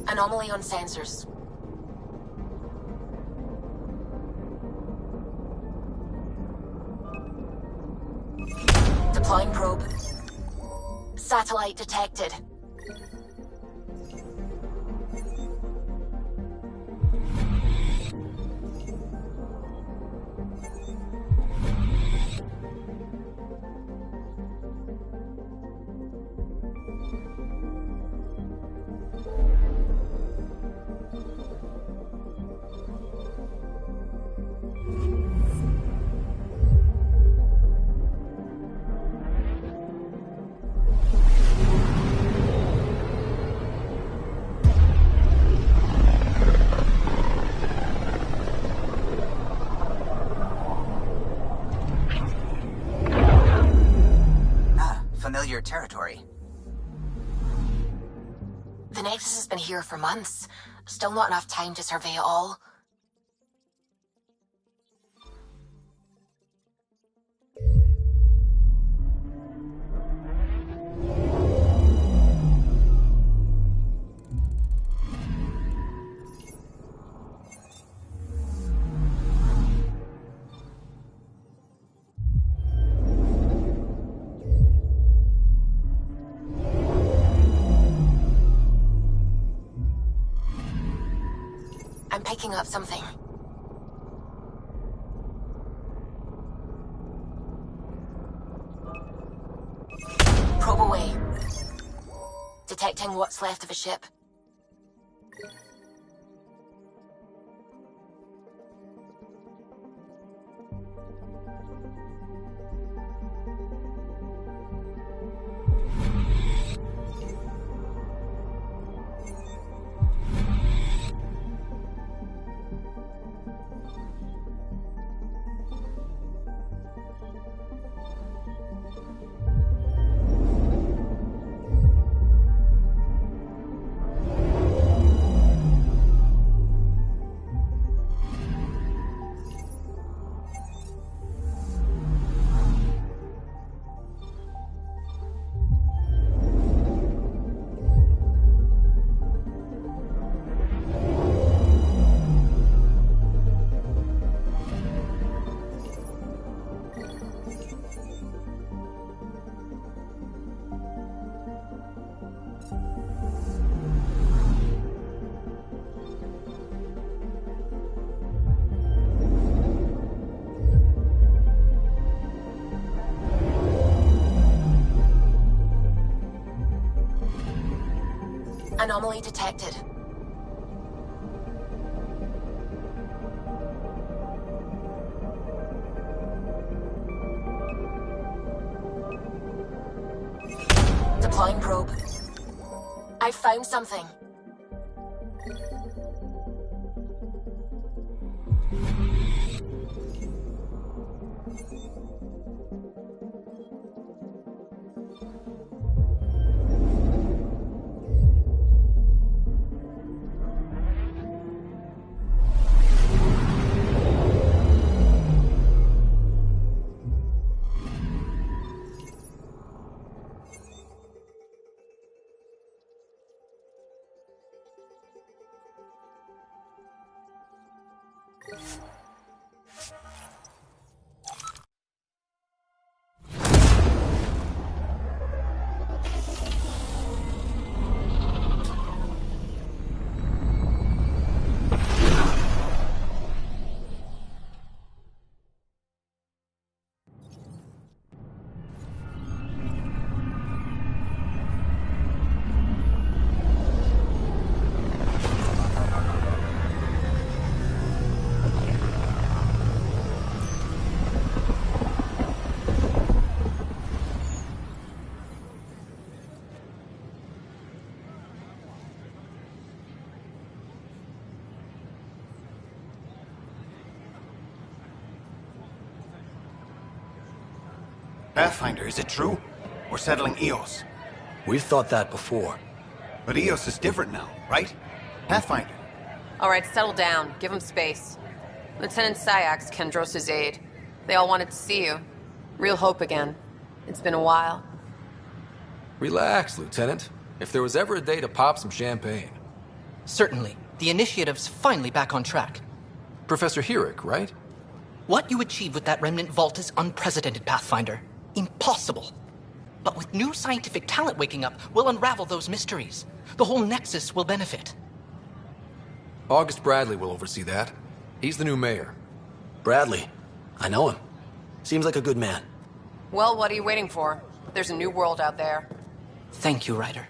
Anomaly on sensors. Deploying probe. Satellite detected.
Familiar territory.
The Nexus has been here for months. Still not enough time to survey it all. I'm picking up something. Probe away. Detecting what's left of a ship. Anomaly detected. Deploying probe. I found something.
Pathfinder, is it true? We're settling Eos.
We've thought that before.
But Eos is different now, right? Pathfinder.
All right, settle down. Give him space. Lieutenant Syax, Kendros' aide. They all wanted to see you. Real hope again. It's been a while.
Relax, Lieutenant. If there was ever a day to pop some champagne.
Certainly. The initiative's finally back on track.
Professor Herrick, right?
What you achieved with that remnant vault is unprecedented, Pathfinder. Impossible. But with new scientific talent waking up, we'll unravel those mysteries. The whole Nexus will benefit.
August Bradley will oversee that. He's the new mayor.
Bradley. I know him. Seems like a good man.
Well, what are you waiting for? There's a new world out there.
Thank you, Ryder.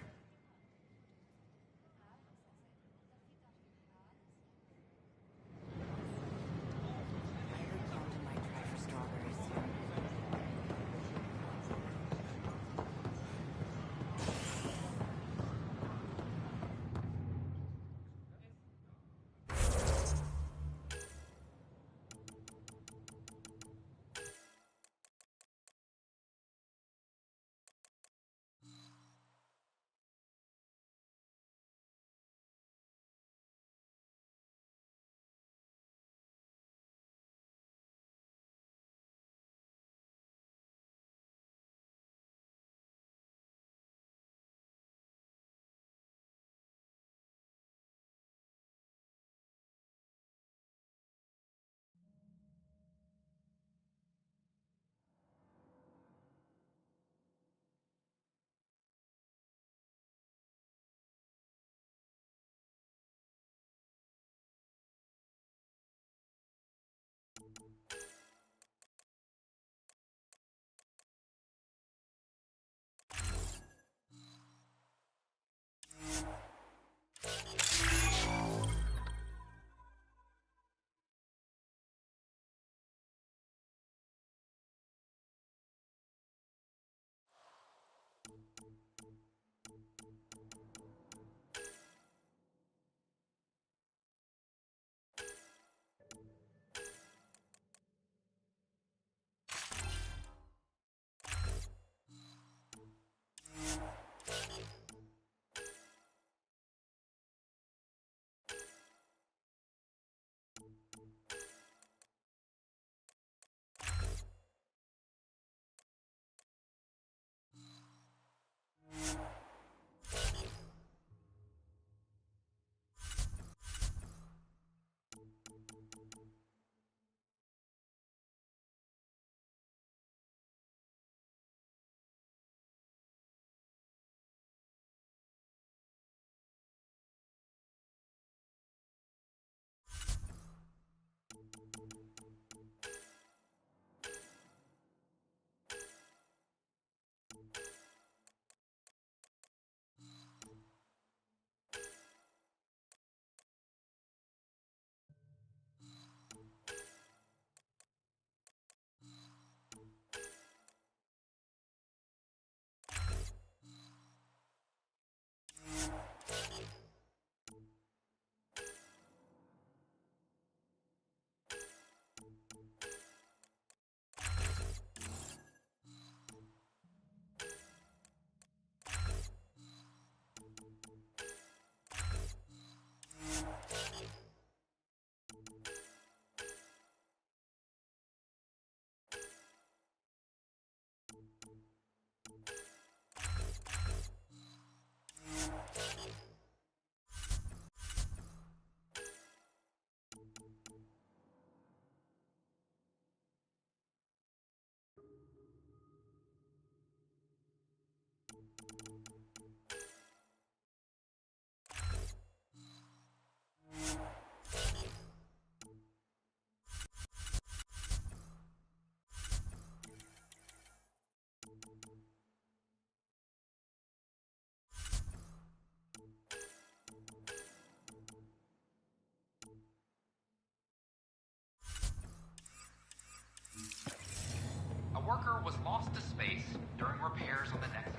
Worker was lost to space during repairs on the Nexus.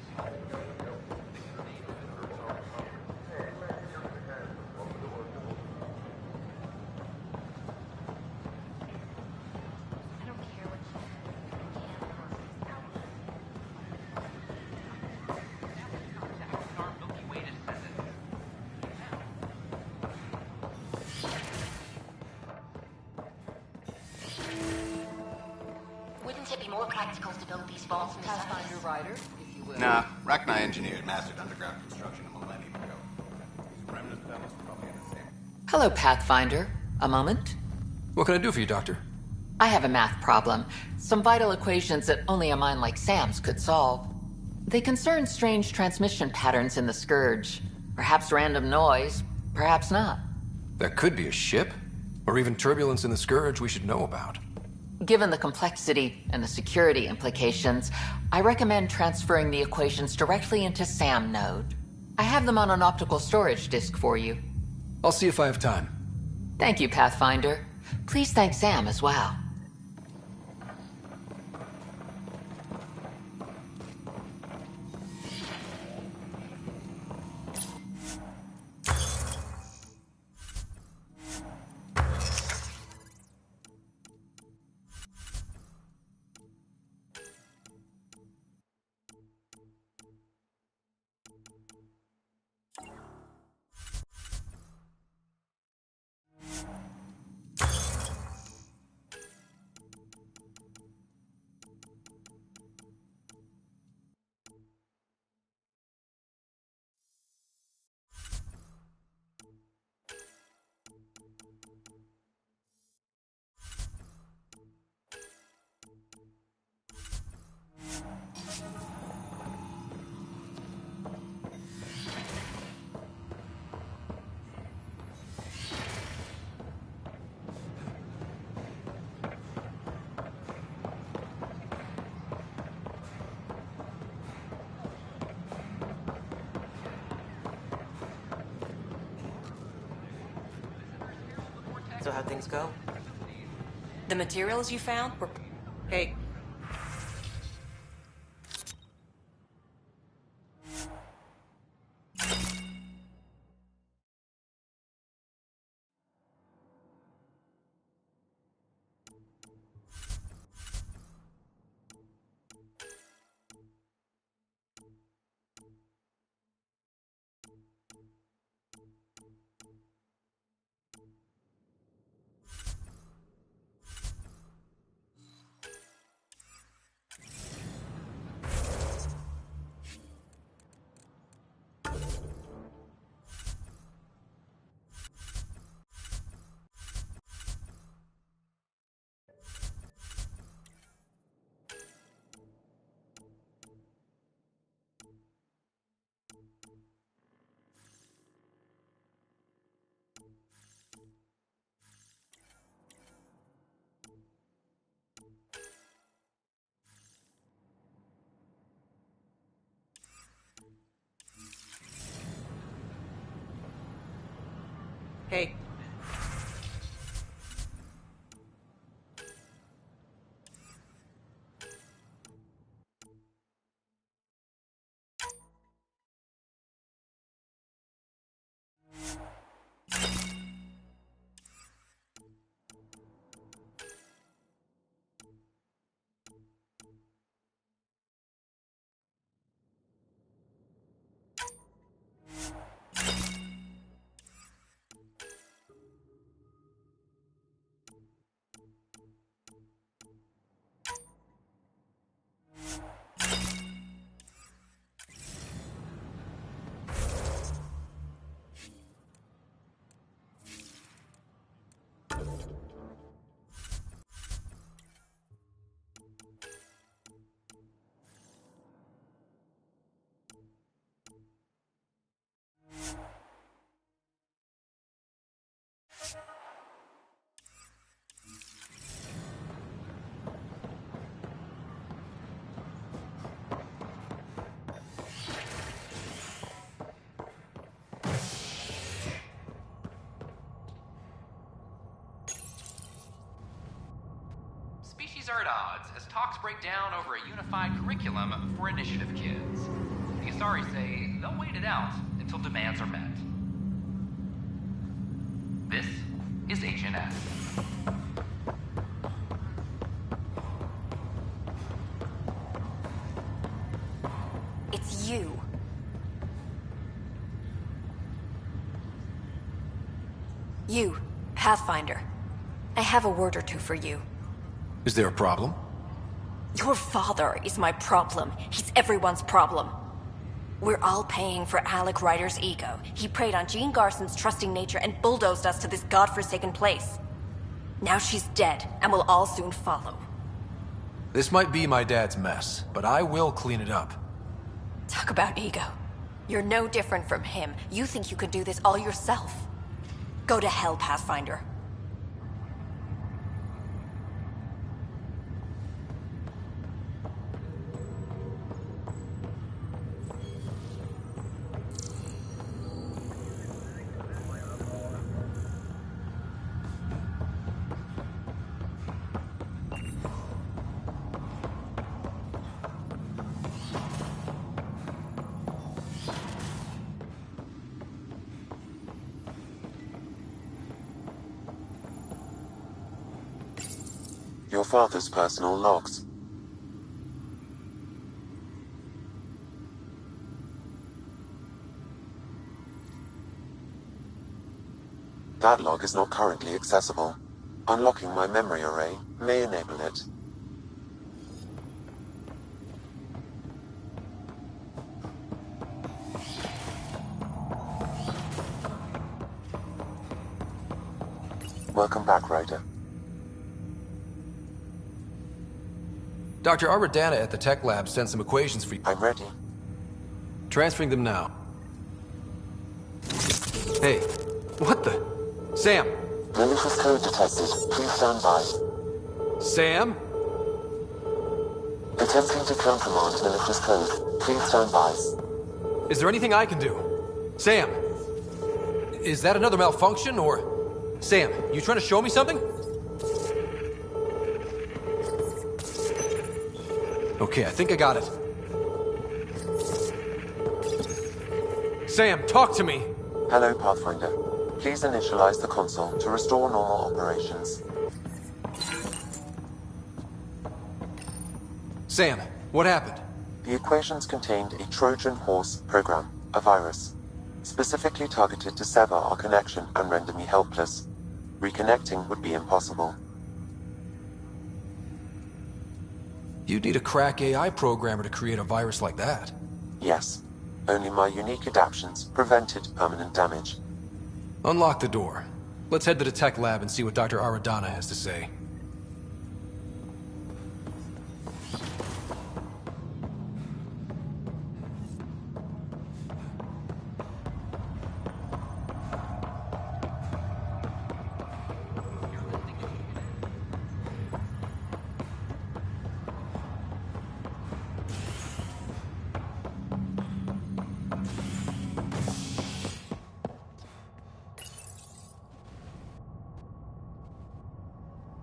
Wouldn't it be more practical to build these vaults in the
Pathfinder
surface?
Rider, if you will.
Nah, Rack and I engineered mastered underground construction a millennium ago. These remnant fellows probably had the same.
Hello, Pathfinder. A moment?
What can I do for you, Doctor?
I have a math problem. Some vital equations that only a mind like Sam's could solve. They concern strange transmission patterns in the Scourge. Perhaps random noise, perhaps not.
That could be a ship, or even turbulence in the Scourge we should know about.
Given the complexity and the security implications, I recommend transferring the equations directly into SAM node. I have them on an optical storage disk for you.
I'll see if I have time.
Thank you, Pathfinder. Please thank Sam as well.
So how'd things go? The materials you found were... Hey. Hey.
Species are at odds as talks break down over a unified curriculum for initiative kids. The Asari say they'll wait it out until demands are met. This is HNS.
It's you. You, Pathfinder. I have a word or two for you.
Is there a problem?
Your father is my problem. He's everyone's problem. We're all paying for Alec Ryder's ego. He preyed on Jean Garson's trusting nature and bulldozed us to this godforsaken place. Now she's dead, and we'll all soon follow.
This might be my dad's mess, but I will clean it up.
Talk about ego. You're no different from him. You think you could do this all yourself. Go to hell, Pathfinder.
Your father's personal logs. That log is not currently accessible. Unlocking my memory array may enable it. Welcome back, Ryder.
Dr. Aradana at the tech lab sent some equations for you.
I'm ready.
Transferring them now. Hey, what the? Sam!
Malicious code detected. Please stand by.
Sam?
Attempting to countermand malicious code. Please stand by.
Is there anything I can do? Sam! Is that another malfunction, or... Sam, you trying to show me something? Okay, I think I got it. Sam, talk to me!
Hello, Pathfinder. Please initialize the console to restore normal operations.
Sam, what happened?
The equations contained a Trojan horse program, a virus, specifically targeted to sever our connection and render me helpless. Reconnecting would be impossible.
You'd need a crack AI programmer to create a virus like that.
Yes. Only my unique adaptions prevented permanent damage.
Unlock the door. Let's head to the tech lab and see what Dr. Aradana has to say.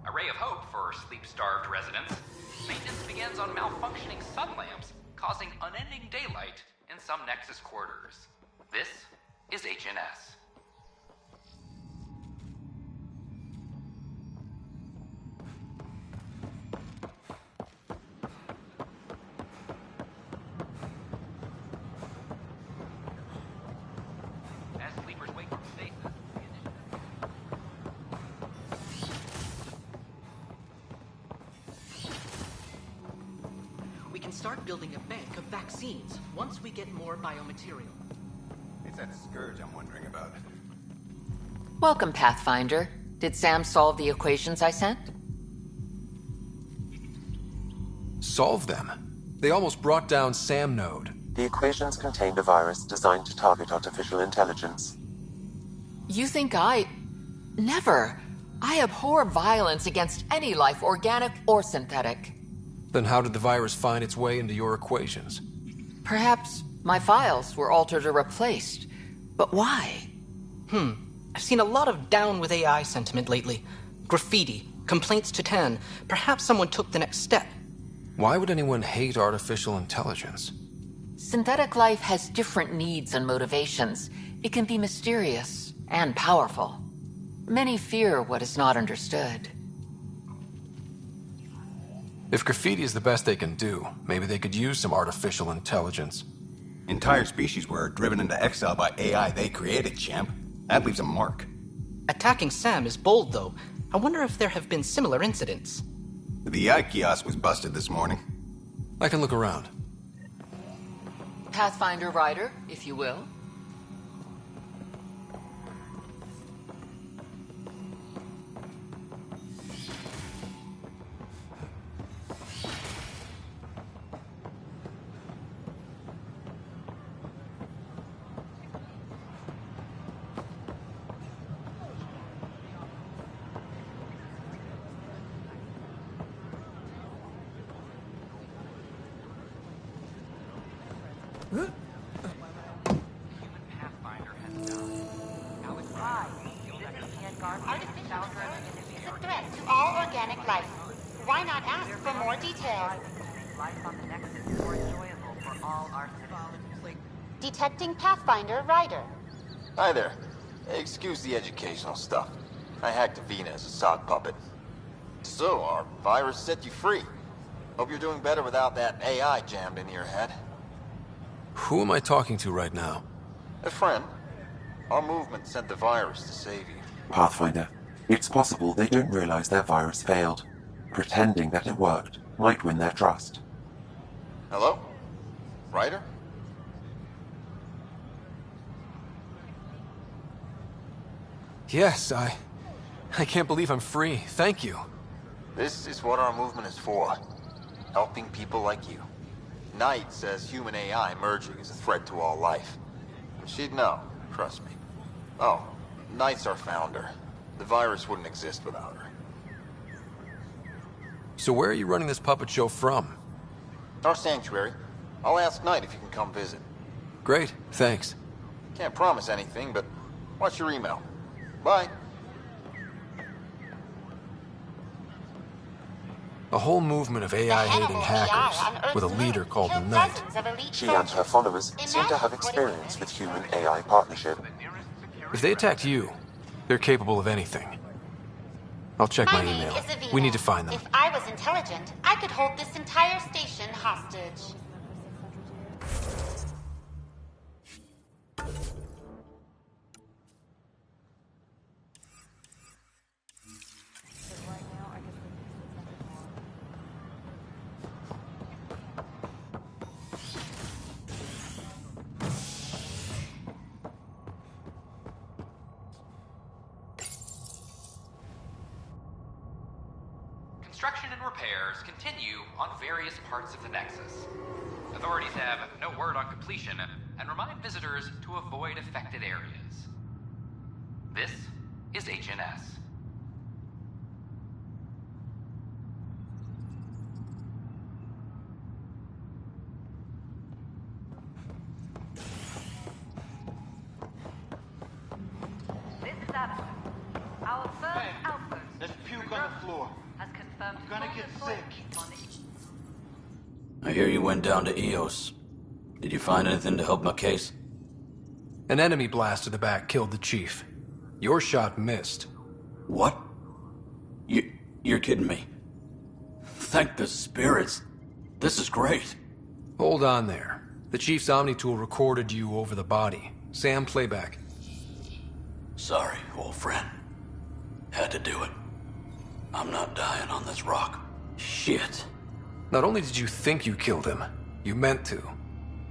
A ray of hope for sleep-starved residents. Maintenance begins on malfunctioning sun lamps, causing unending daylight in some Nexus quarters. This is HNS. As sleepers wake from stasis,
We can start building a bank of vaccines once we get more biomaterial.
It's that scourge I'm wondering about.
Welcome, Pathfinder. Did Sam solve the equations I sent?
Solve them? They almost brought down Sam Node.
The equations contained a virus designed to target artificial intelligence.
You think I... Never. I abhor violence against any life, organic or synthetic.
Then how did the virus find its way into your equations?
Perhaps my files were altered or replaced. But why?
I've seen a lot of down with AI sentiment lately. Graffiti, complaints to 10. Perhaps someone took the next step.
Why would anyone hate artificial intelligence?
Synthetic life has different needs and motivations. It can be mysterious and powerful. Many fear what is not understood.
If graffiti is the best they can do, maybe they could use some artificial intelligence.
Entire species were driven into exile by AI they created, champ. That leaves a mark.
Attacking Sam is bold, though. I wonder if there have been similar incidents.
The AI kiosk was busted this morning.
I can look around.
Pathfinder Rider, if you will.
Detecting Pathfinder Rider.
Hi there. Excuse the educational stuff. I hacked Avina as a sock puppet. So, our virus set you free. Hope you're doing better without that AI jammed into your head.
Who am I talking to right now?
A friend. Our movement sent the virus to save you.
Pathfinder, it's possible they don't realize their virus failed. Pretending that it worked might win their trust.
Hello? Ryder?
Yes, I can't believe I'm free. Thank you.
This is what our movement is for. Helping people like you. Knight says human AI merging is a threat to all life. She'd know, trust me. Oh, Knight's our founder. The virus wouldn't exist without her.
So where are you running this puppet show from?
Our sanctuary. I'll ask Knight if you can come visit.
Great, thanks.
Can't promise anything, but watch your email. Bye.
A whole movement of AI-hating hackers with a leader called the Knight.
She and her followers seem to have experience with human-AI partnership.
If they attacked you, they're capable of anything. I'll check my email. We need to find them.
If I was intelligent, I could hold this entire station hostage.
Construction and repairs continue on various parts of the Nexus. Authorities have no word on completion and remind visitors to avoid affected areas. This is HNS.
This is Adam. Our first outpost.
There's puke on the floor.
Has confirmed
I'm gonna get sick.
I hear you went down to Eos. Did you find anything to help my case?
An enemy blast to the back killed the chief. Your shot missed.
What? You're kidding me. Thank the spirits. This is great.
Hold on there. The chief's Omni tool recorded you over the body. Sam, playback.
Sorry, old friend. Had to do it. I'm not dying on this rock. Shit.
Not only did you think you killed him, you meant to.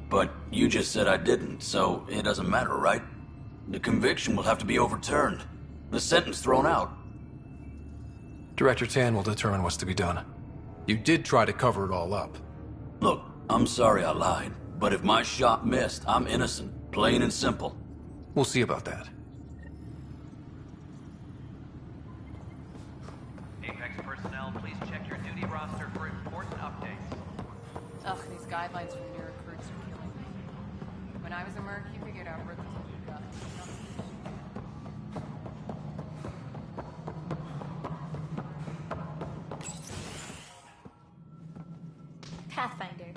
But you just said I didn't, so it doesn't matter, right? The conviction will have to be overturned. The sentence thrown out.
Director Tan will determine what's to be done. You did try to cover it all up.
Look, I'm sorry I lied, but if my shot missed, I'm innocent. Plain and simple.
We'll see about that.
Apex personnel, please check your duty roster for important updates.
Ugh, these guidelines from new recruits are killing me. When I was a merc, you figured out rookies would be guns.
Pathfinder.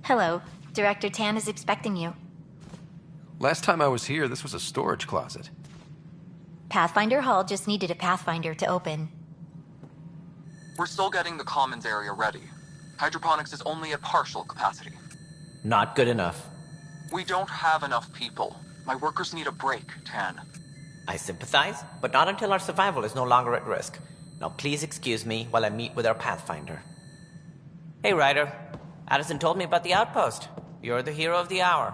Hello. Director Tan is expecting you.
Last time I was here, this was a storage closet.
Pathfinder Hall just needed a Pathfinder to open.
We're still getting the commons area ready. Hydroponics is only at partial capacity.
Not good enough.
We don't have enough people. My workers need a break, Tan.
I sympathize, but not until our survival is no longer at risk.
Now please excuse me while I meet with our Pathfinder. Hey, Ryder. Addison told me about the outpost. You're the hero of the hour.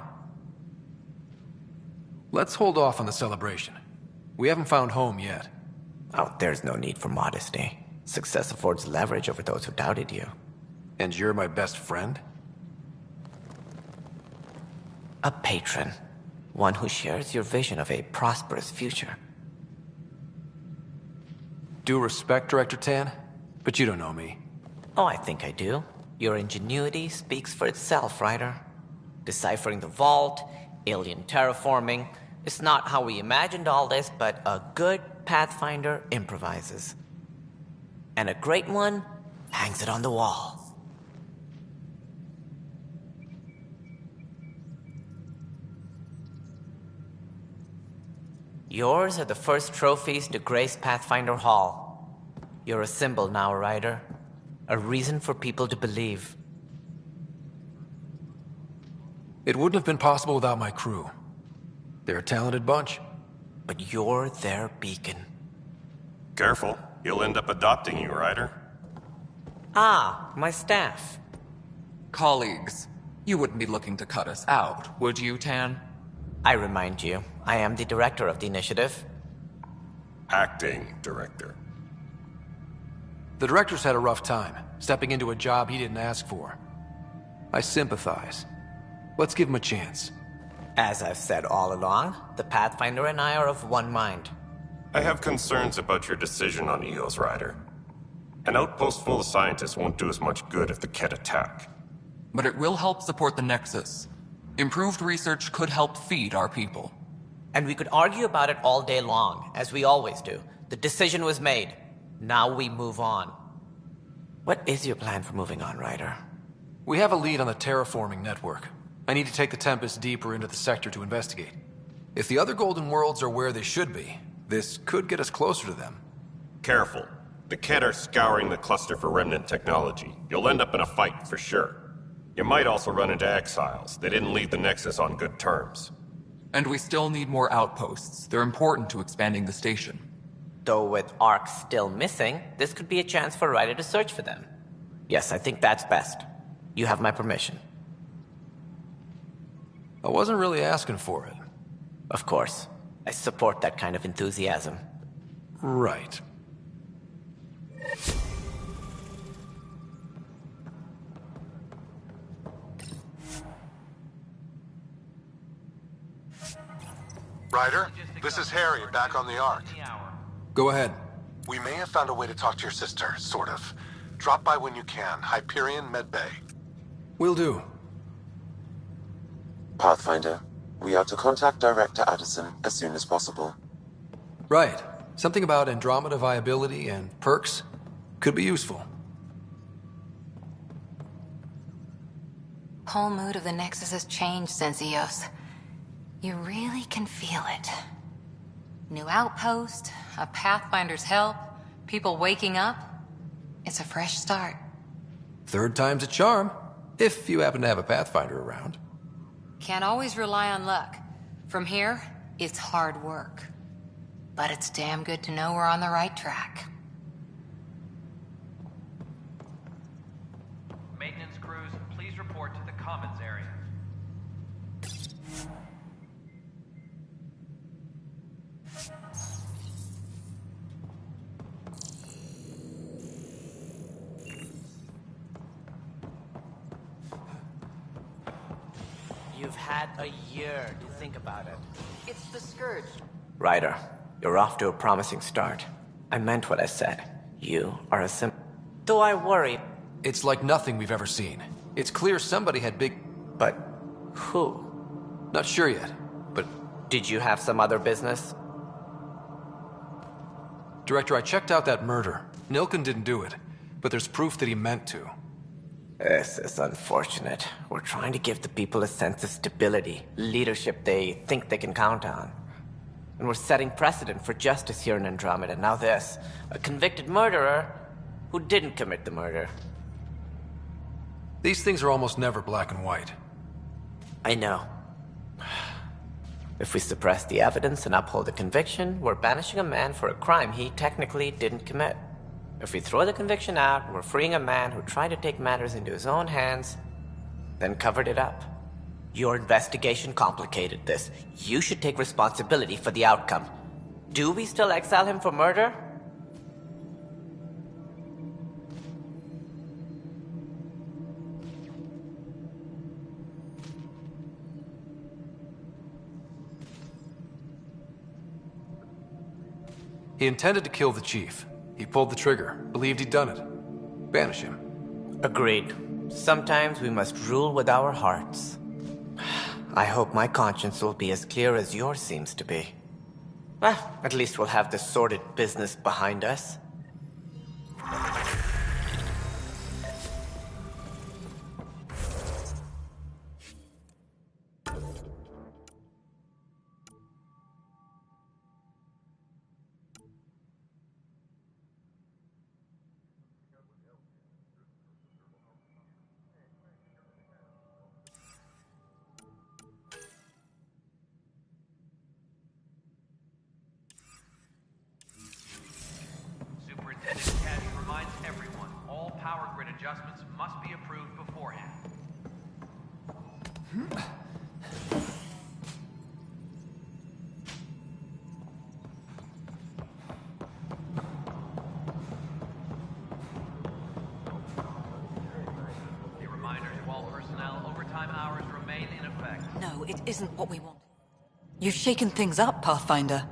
Let's hold off on the celebration. We haven't found home yet.
Oh, there's no need for modesty. Success affords leverage over those who doubted you.
And you're my best friend?
A patron. One who shares your vision of a prosperous future.
Due respect, Director Tan, but you don't know me.
Oh, I think I do. Your ingenuity speaks for itself, Ryder. Deciphering the vault, alien terraforming. It's not how we imagined all this, but a good Pathfinder improvises. And a great one hangs it on the wall. Yours are the first trophies to grace Pathfinder Hall. You're a symbol now, Ryder. A reason for people to believe.
It wouldn't have been possible without my crew. They're a talented bunch.
But you're their beacon.
Careful. He'll end up adopting you, Ryder.
Ah, my staff.
Colleagues, you wouldn't be looking to cut us out, would you, Tan?
I remind you, I am the director of the initiative.
Acting director.
The director's had a rough time, stepping into a job he didn't ask for. I sympathize. Let's give him a chance.
As I've said all along, the Pathfinder and I are of one mind.
I have concerns about your decision on EOS, Ryder. An outpost full of scientists won't do us much good if the Ket attack.
But it will help support the Nexus. Improved research could help feed our people.
And we could argue about it all day long, as we always do. The decision was made. Now we move on. What is your plan for moving on, Ryder?
We have a lead on the terraforming network. I need to take the Tempest deeper into the sector to investigate. If the other Golden Worlds are where they should be, this could get us closer to them.
Careful. The Ket are scouring the cluster for remnant technology. You'll end up in a fight for sure. You might also run into exiles. They didn't leave the Nexus on good terms.
And we still need more outposts. They're important to expanding the station.
Though with Ark still missing, this could be a chance for Ryder to search for them. Yes, I think that's best. You have my permission.
I wasn't really asking for it.
Of course. I support that kind of enthusiasm.
Right.
Ryder, this is Harry, back on the Ark.
Go ahead.
We may have found a way to talk to your sister, sort of. Drop by when you can. Hyperion Med Bay.
Will do.
Pathfinder, we are to contact Director Addison as soon as possible.
Right. Something about Andromeda viability and perks could be useful.
Whole mood of the Nexus has changed since EOS. You really can feel it. New outpost, a Pathfinder's help, people waking up. It's a fresh start.
Third time's a charm, if you happen to have a Pathfinder around.
Can't always rely on luck. From here, it's hard work. But it's damn good to know we're on the right track.
Maintenance crews, please report to the commons area.
You've had a year to think about it.
It's the Scourge.
Ryder, you're off to a promising start. I meant what I said. You are a Though I worry...
It's like nothing we've ever seen. It's clear somebody had big...
But who?
Not sure yet, but...
Did you have some other business?
Director, I checked out that murder. Nilken didn't do it, but there's proof that he meant to.
This is unfortunate. We're trying to give the people a sense of stability, leadership they think they can count on. And we're setting precedent for justice here in Andromeda. Now this, a convicted murderer who didn't commit the murder.
These things are almost never black and white.
I know. If we suppress the evidence and uphold the conviction, we're banishing a man for a crime he technically didn't commit. If we throw the conviction out, we're freeing a man who tried to take matters into his own hands, then covered it up. Your investigation complicated this. You should take responsibility for the outcome. Do we still exile him for murder?
He intended to kill the chief. He pulled the trigger, believed he'd done it. Banish him.
Agreed. Sometimes we must rule with our hearts. I hope my conscience will be as clear as yours seems to be. Well, at least we'll have this sordid business behind us.
Superintendent Cash reminds everyone all power grid adjustments must be approved beforehand. A reminder to all personnel, overtime hours remain in effect.
No, it isn't what we want. You've shaken things up, Pathfinder.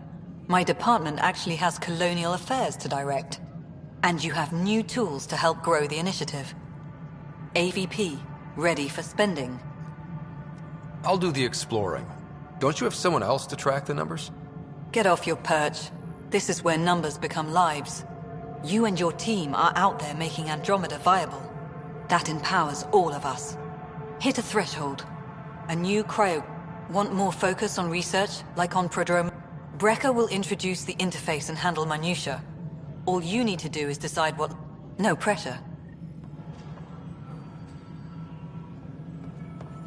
My department actually has colonial affairs to direct. And you have new tools to help grow the initiative. AVP, ready for spending.
I'll do the exploring. Don't you have someone else to track the numbers?
Get off your perch. This is where numbers become lives. You and your team are out there making Andromeda viable. That empowers all of us. Hit a threshold. A new cryo... Want more focus on research, like on Prodrome? Brecker will introduce the interface and handle minutiae. All you need to do is decide what... No pressure.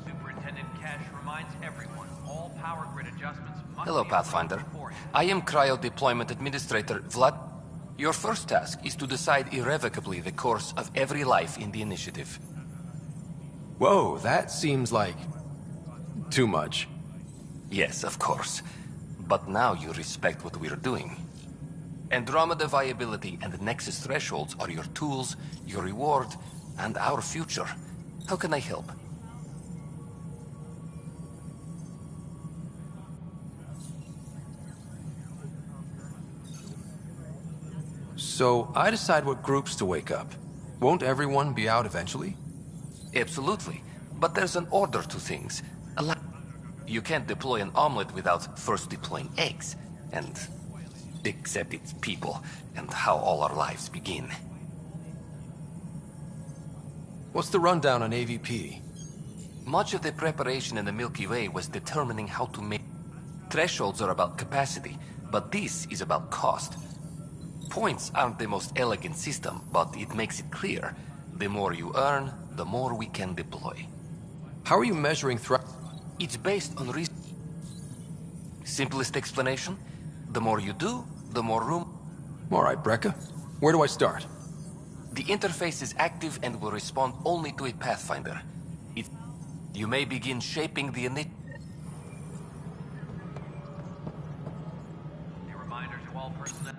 Superintendent Cash reminds everyone all power grid adjustments must
Hello,
be
Pathfinder. I am Cryo Deployment Administrator Vlad. Your first task is to decide irrevocably the course of every life in the initiative.
Whoa, that seems like... too much.
Yes, of course. But now you respect what we're doing. Andromeda viability and Nexus thresholds are your tools, your reward, and our future. How can I help?
So, I decide what groups to wake up. Won't everyone be out eventually?
Absolutely. But there's an order to things. You can't deploy an omelet without first deploying eggs. And... except it's people, and how all our lives begin.
What's the rundown on AVP?
Much of the preparation in the Milky Way was determining how to make... Thresholds are about capacity, but this is about cost. Points aren't the most elegant system, but it makes it clear. The more you earn, the more we can deploy.
How are you measuring
It's based on simplest explanation, the more you do, the more room...
Alright, Brecca. Where do I start?
The interface is active and will respond only to a Pathfinder. You may begin shaping the init...
A reminder to all personnel...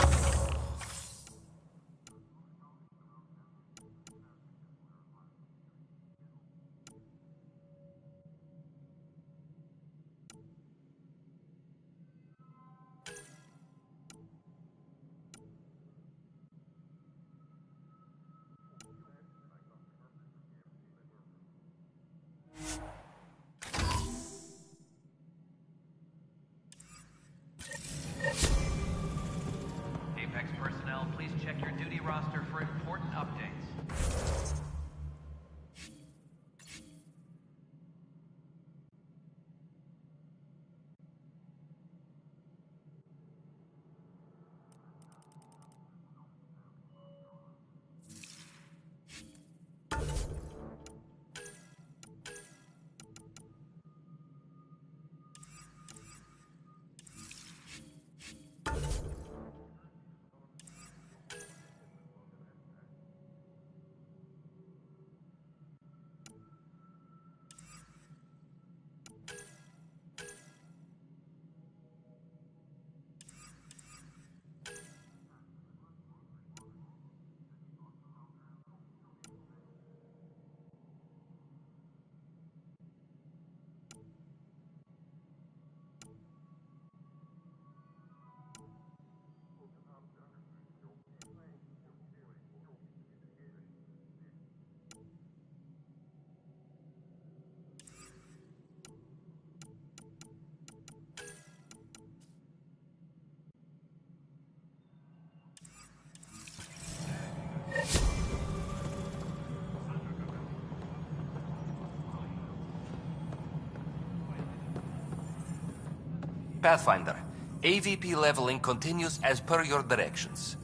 Pathfinder, AVP leveling continues as per your directions.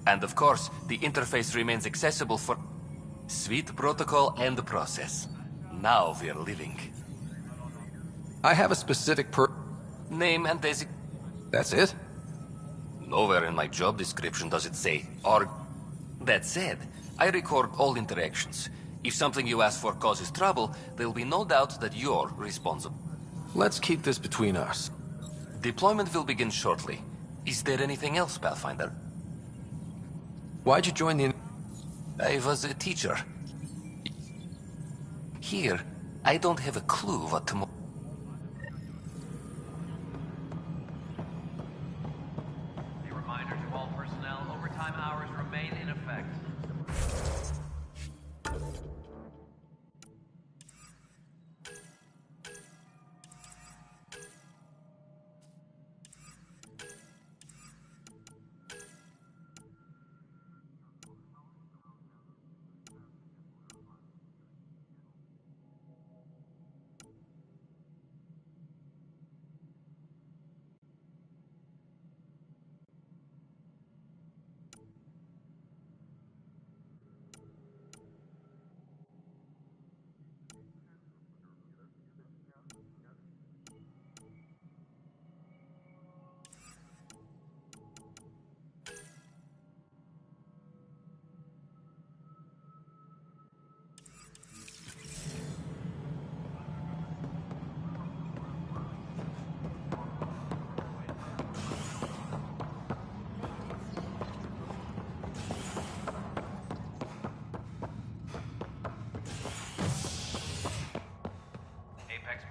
And of course, the interface remains accessible for... Sweet protocol and process. Now we're living.
I have a specific
Name and
That's it?
Nowhere in my job description does it say, or... That said, I record all interactions. If something you ask for causes trouble, there'll be no doubt that you're responsible.
Let's keep this between us.
Deployment will begin shortly. Is there anything else, Pathfinder?
Why'd you join the...
I was a teacher. Here, I don't have a clue what tomorrow...
A reminder to all personnel, overtime hours remain in effect.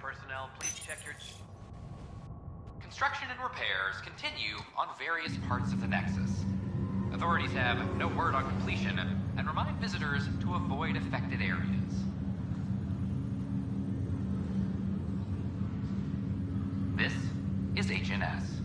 Personnel, please check your... Construction and repairs continue on various parts of the Nexus. Authorities have no word on completion and remind visitors to avoid affected areas. This is HNS.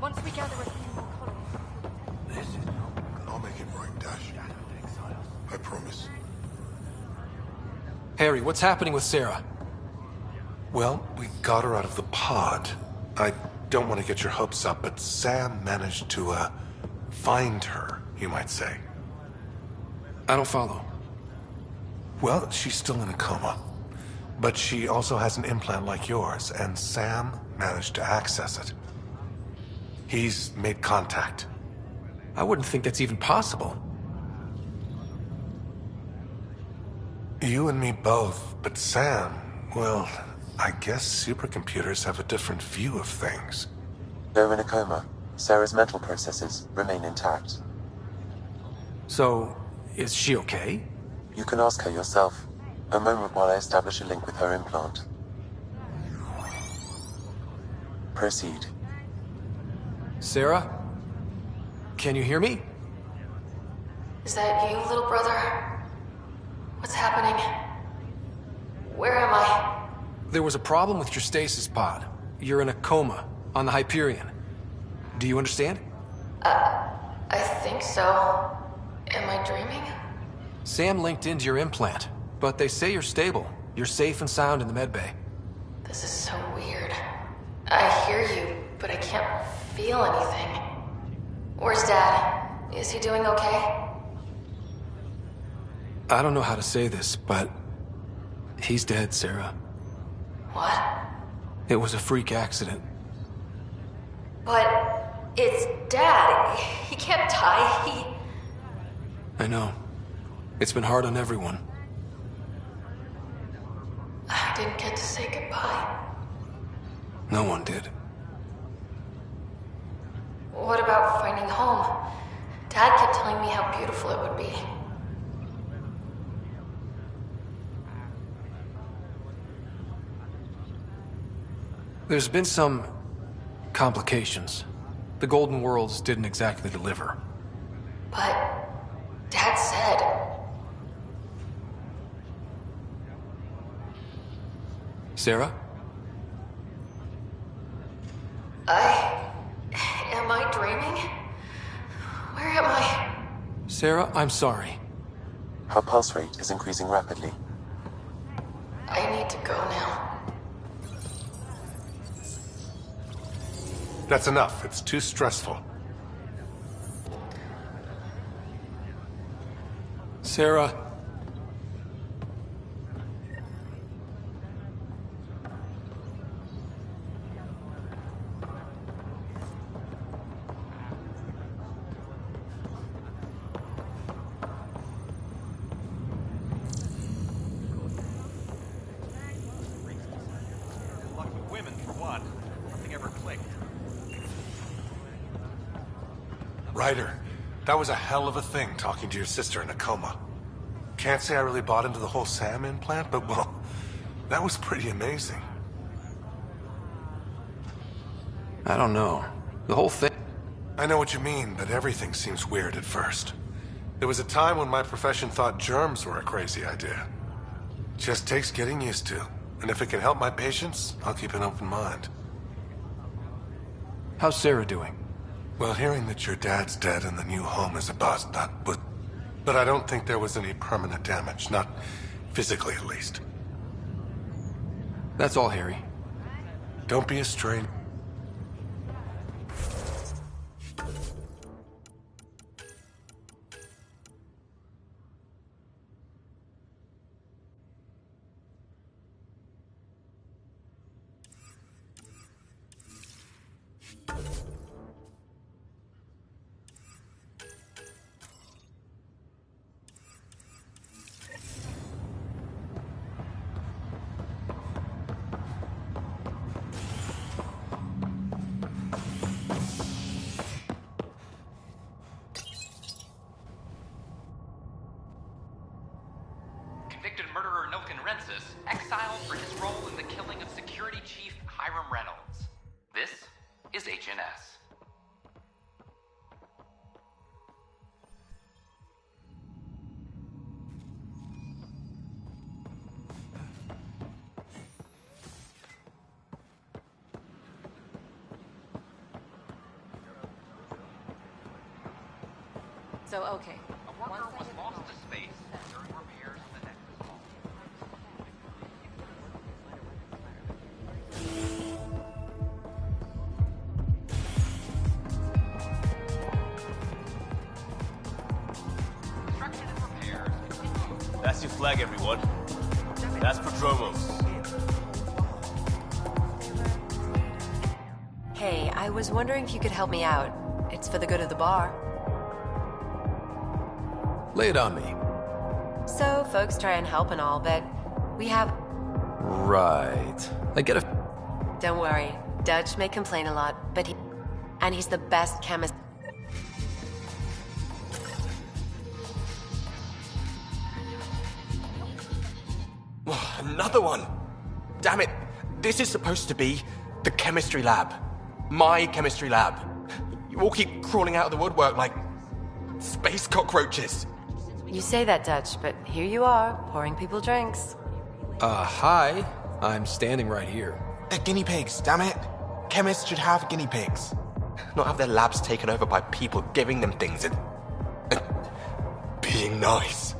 Once we gather a few more colonies...
I'll make it right, Dash. I promise.
Harry, what's happening with Sarah?
Well, we got her out of the pod. I don't want to get your hopes up, but Sam managed to, find her, you might say.
I don't follow.
Well, she's still in a coma. But she also has an implant like yours, and Sam managed to access it. He's made contact.
I wouldn't think that's even possible.
You and me both, but Sam, well, I guess supercomputers have a different view of things.
They're in a coma. Sarah's mental processes remain intact.
So, is she okay?
You can ask her yourself. A moment while I establish a link with her implant. Proceed.
Sarah? Can you hear me?
Is that you, little brother? What's happening? Where am I?
There was a problem with your stasis pod. You're in a coma on the Hyperion. Do you understand?
I think so. Am I dreaming?
Sam linked into your implant, but they say you're stable. You're safe and sound in the medbay.
This is so weird. I hear you, but I can't feel anything. Where's Dad? Is he doing okay?
I don't know how to say this, but he's dead, Sarah.
What?
It was a freak accident.
But it's Dad. He can't die.
I know. It's been hard on everyone.
I didn't get to say goodbye.
No one did.
What about finding home? Dad kept telling me how beautiful it would be.
There's been some complications. The Golden Worlds didn't exactly deliver.
But Dad said...
Sarah?
Am I dreaming? Where am I?
Sarah, I'm sorry.
Her pulse rate is increasing rapidly.
I need to go now.
That's enough. It's too stressful.
Sarah.
Ryder, that was a hell of a thing talking to your sister in a coma. Can't say I really bought into the whole Sam implant, but well, that was pretty amazing.
I don't know. The whole thing...
I know what you mean, but everything seems weird at first. There was a time when my profession thought germs were a crazy idea. Just takes getting used to. And if it can help my patients, I'll keep an open mind.
How's Sarah doing?
Well, hearing that your dad's dead and the new home is a bust, but I don't think there was any permanent damage, not physically at least.
That's all, Harry.
Don't be a strain.
Convicted murderer Nilken Rensis exiled for his role in the killing of Security Chief Hiram Reynolds. This is HNS.
So, okay.
A worker was lost to space during repairs on the Nexus vault. Construction and repairs continue.
That's your flag, everyone. That's Prodromos.
Hey, I was wondering if you could help me out. It's for the good of the bar.
Lay it on me.
So, folks try and help and all, but we have...
Right. I get a...
Don't worry. Dutch may complain a lot, but he's the best chemist.
Another one! Damn it! This is supposed to be the chemistry lab. My chemistry lab. You all keep crawling out of the woodwork like space cockroaches.
You say that, Dutch, but here you are, pouring people drinks.
Hi. I'm standing right here.
They're guinea pigs, damn it. Chemists should have guinea pigs. Not have their labs taken over by people giving them things and being nice.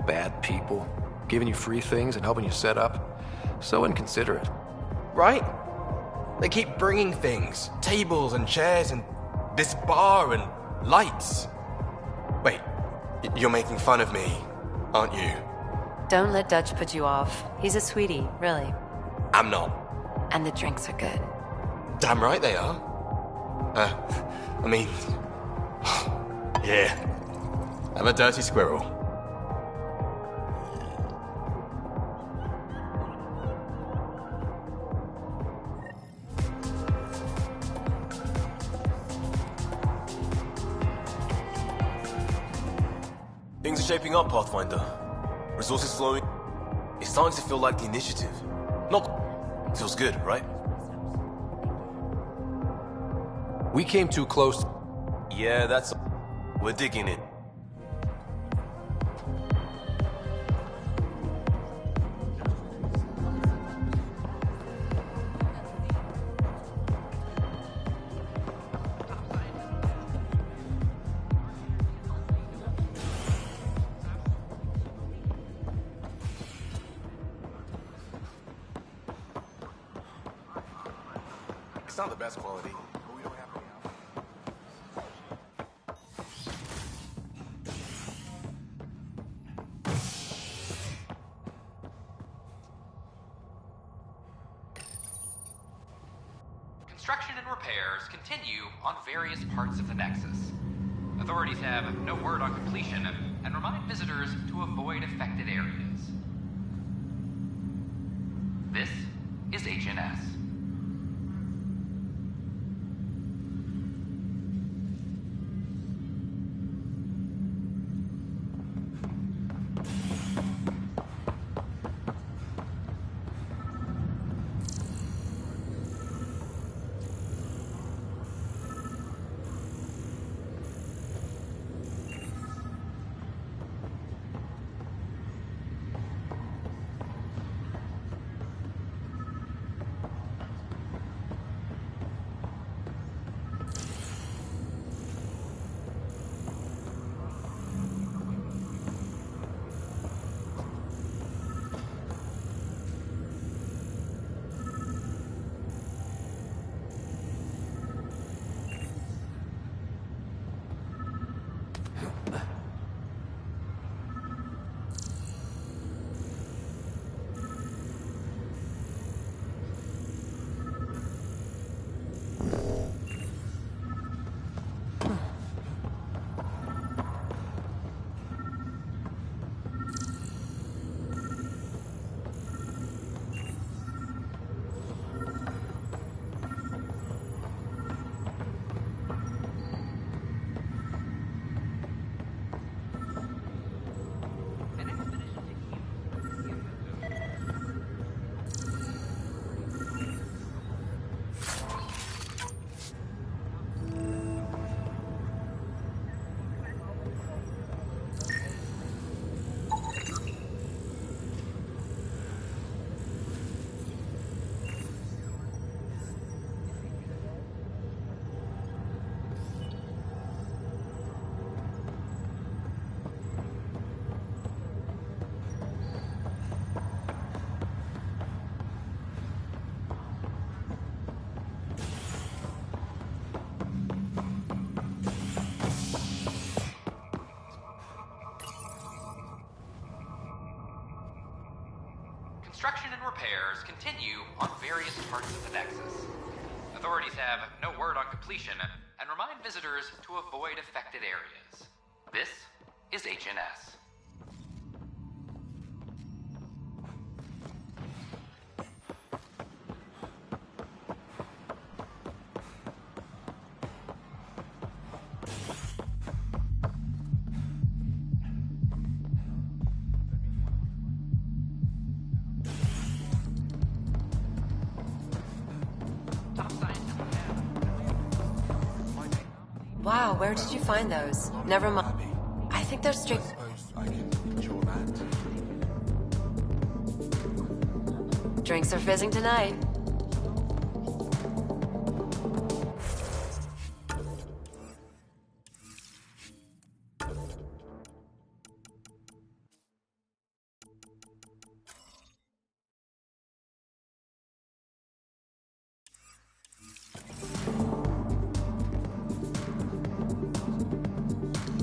Bad people. Giving you free things and helping you set up. So inconsiderate.
Right? They keep bringing things. Tables and chairs and this bar and lights. Wait, you're making fun of me, aren't you?
Don't let Dutch put you off. He's a sweetie, really.
I'm not.
And the drinks are good.
Damn right they are. I mean... yeah. I'm a dirty squirrel.
Things are shaping up, Pathfinder. Resources flowing. It's starting to feel like the initiative. Not feels good, right?
We came too close.
Yeah, that's... We're digging in.
It's not the best quality, but we don't have any
Construction and repairs continue on various parts of the Nexus. Authorities have no word on completion and remind visitors to avoid affected areas. This is HNS. Construction and repairs continue on various parts of the Nexus. Authorities have no word on completion and remind visitors to avoid affected areas. This is HNS.
Wow, where did you find those? Never mind. I think they're straight. Drinks are fizzing tonight.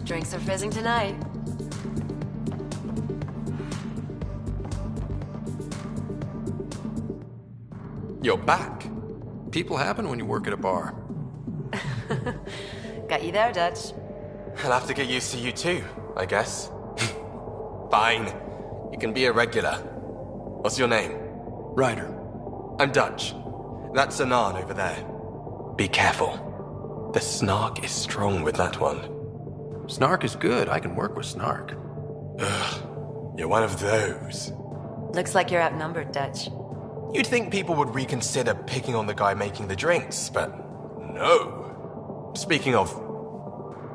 Drinks are fizzing tonight.
You're back.
People happen when you work at a bar.
Got you there, Dutch.
I'll have to get used to you too, I guess. Fine. You can be a regular. What's your name?
Ryder.
I'm Dutch. That's Anan over there. Be careful. The snark is strong with that one.
Snark is good. I can work with snark.
Ugh. You're one of those.
Looks like you're outnumbered, Dutch.
You'd think people would reconsider picking on the guy making the drinks, but no. Speaking of,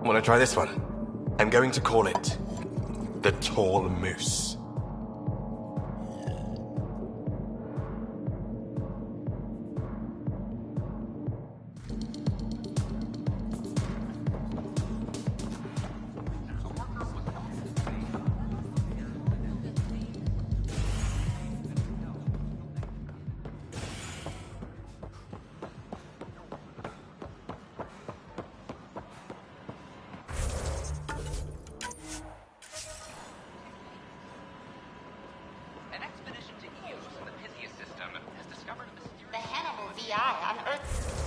wanna try this one? I'm going to call it the Tall Moose.
An expedition to Eos in the Pythias system has discovered a mysterious...
The Hannibal VI unearthed...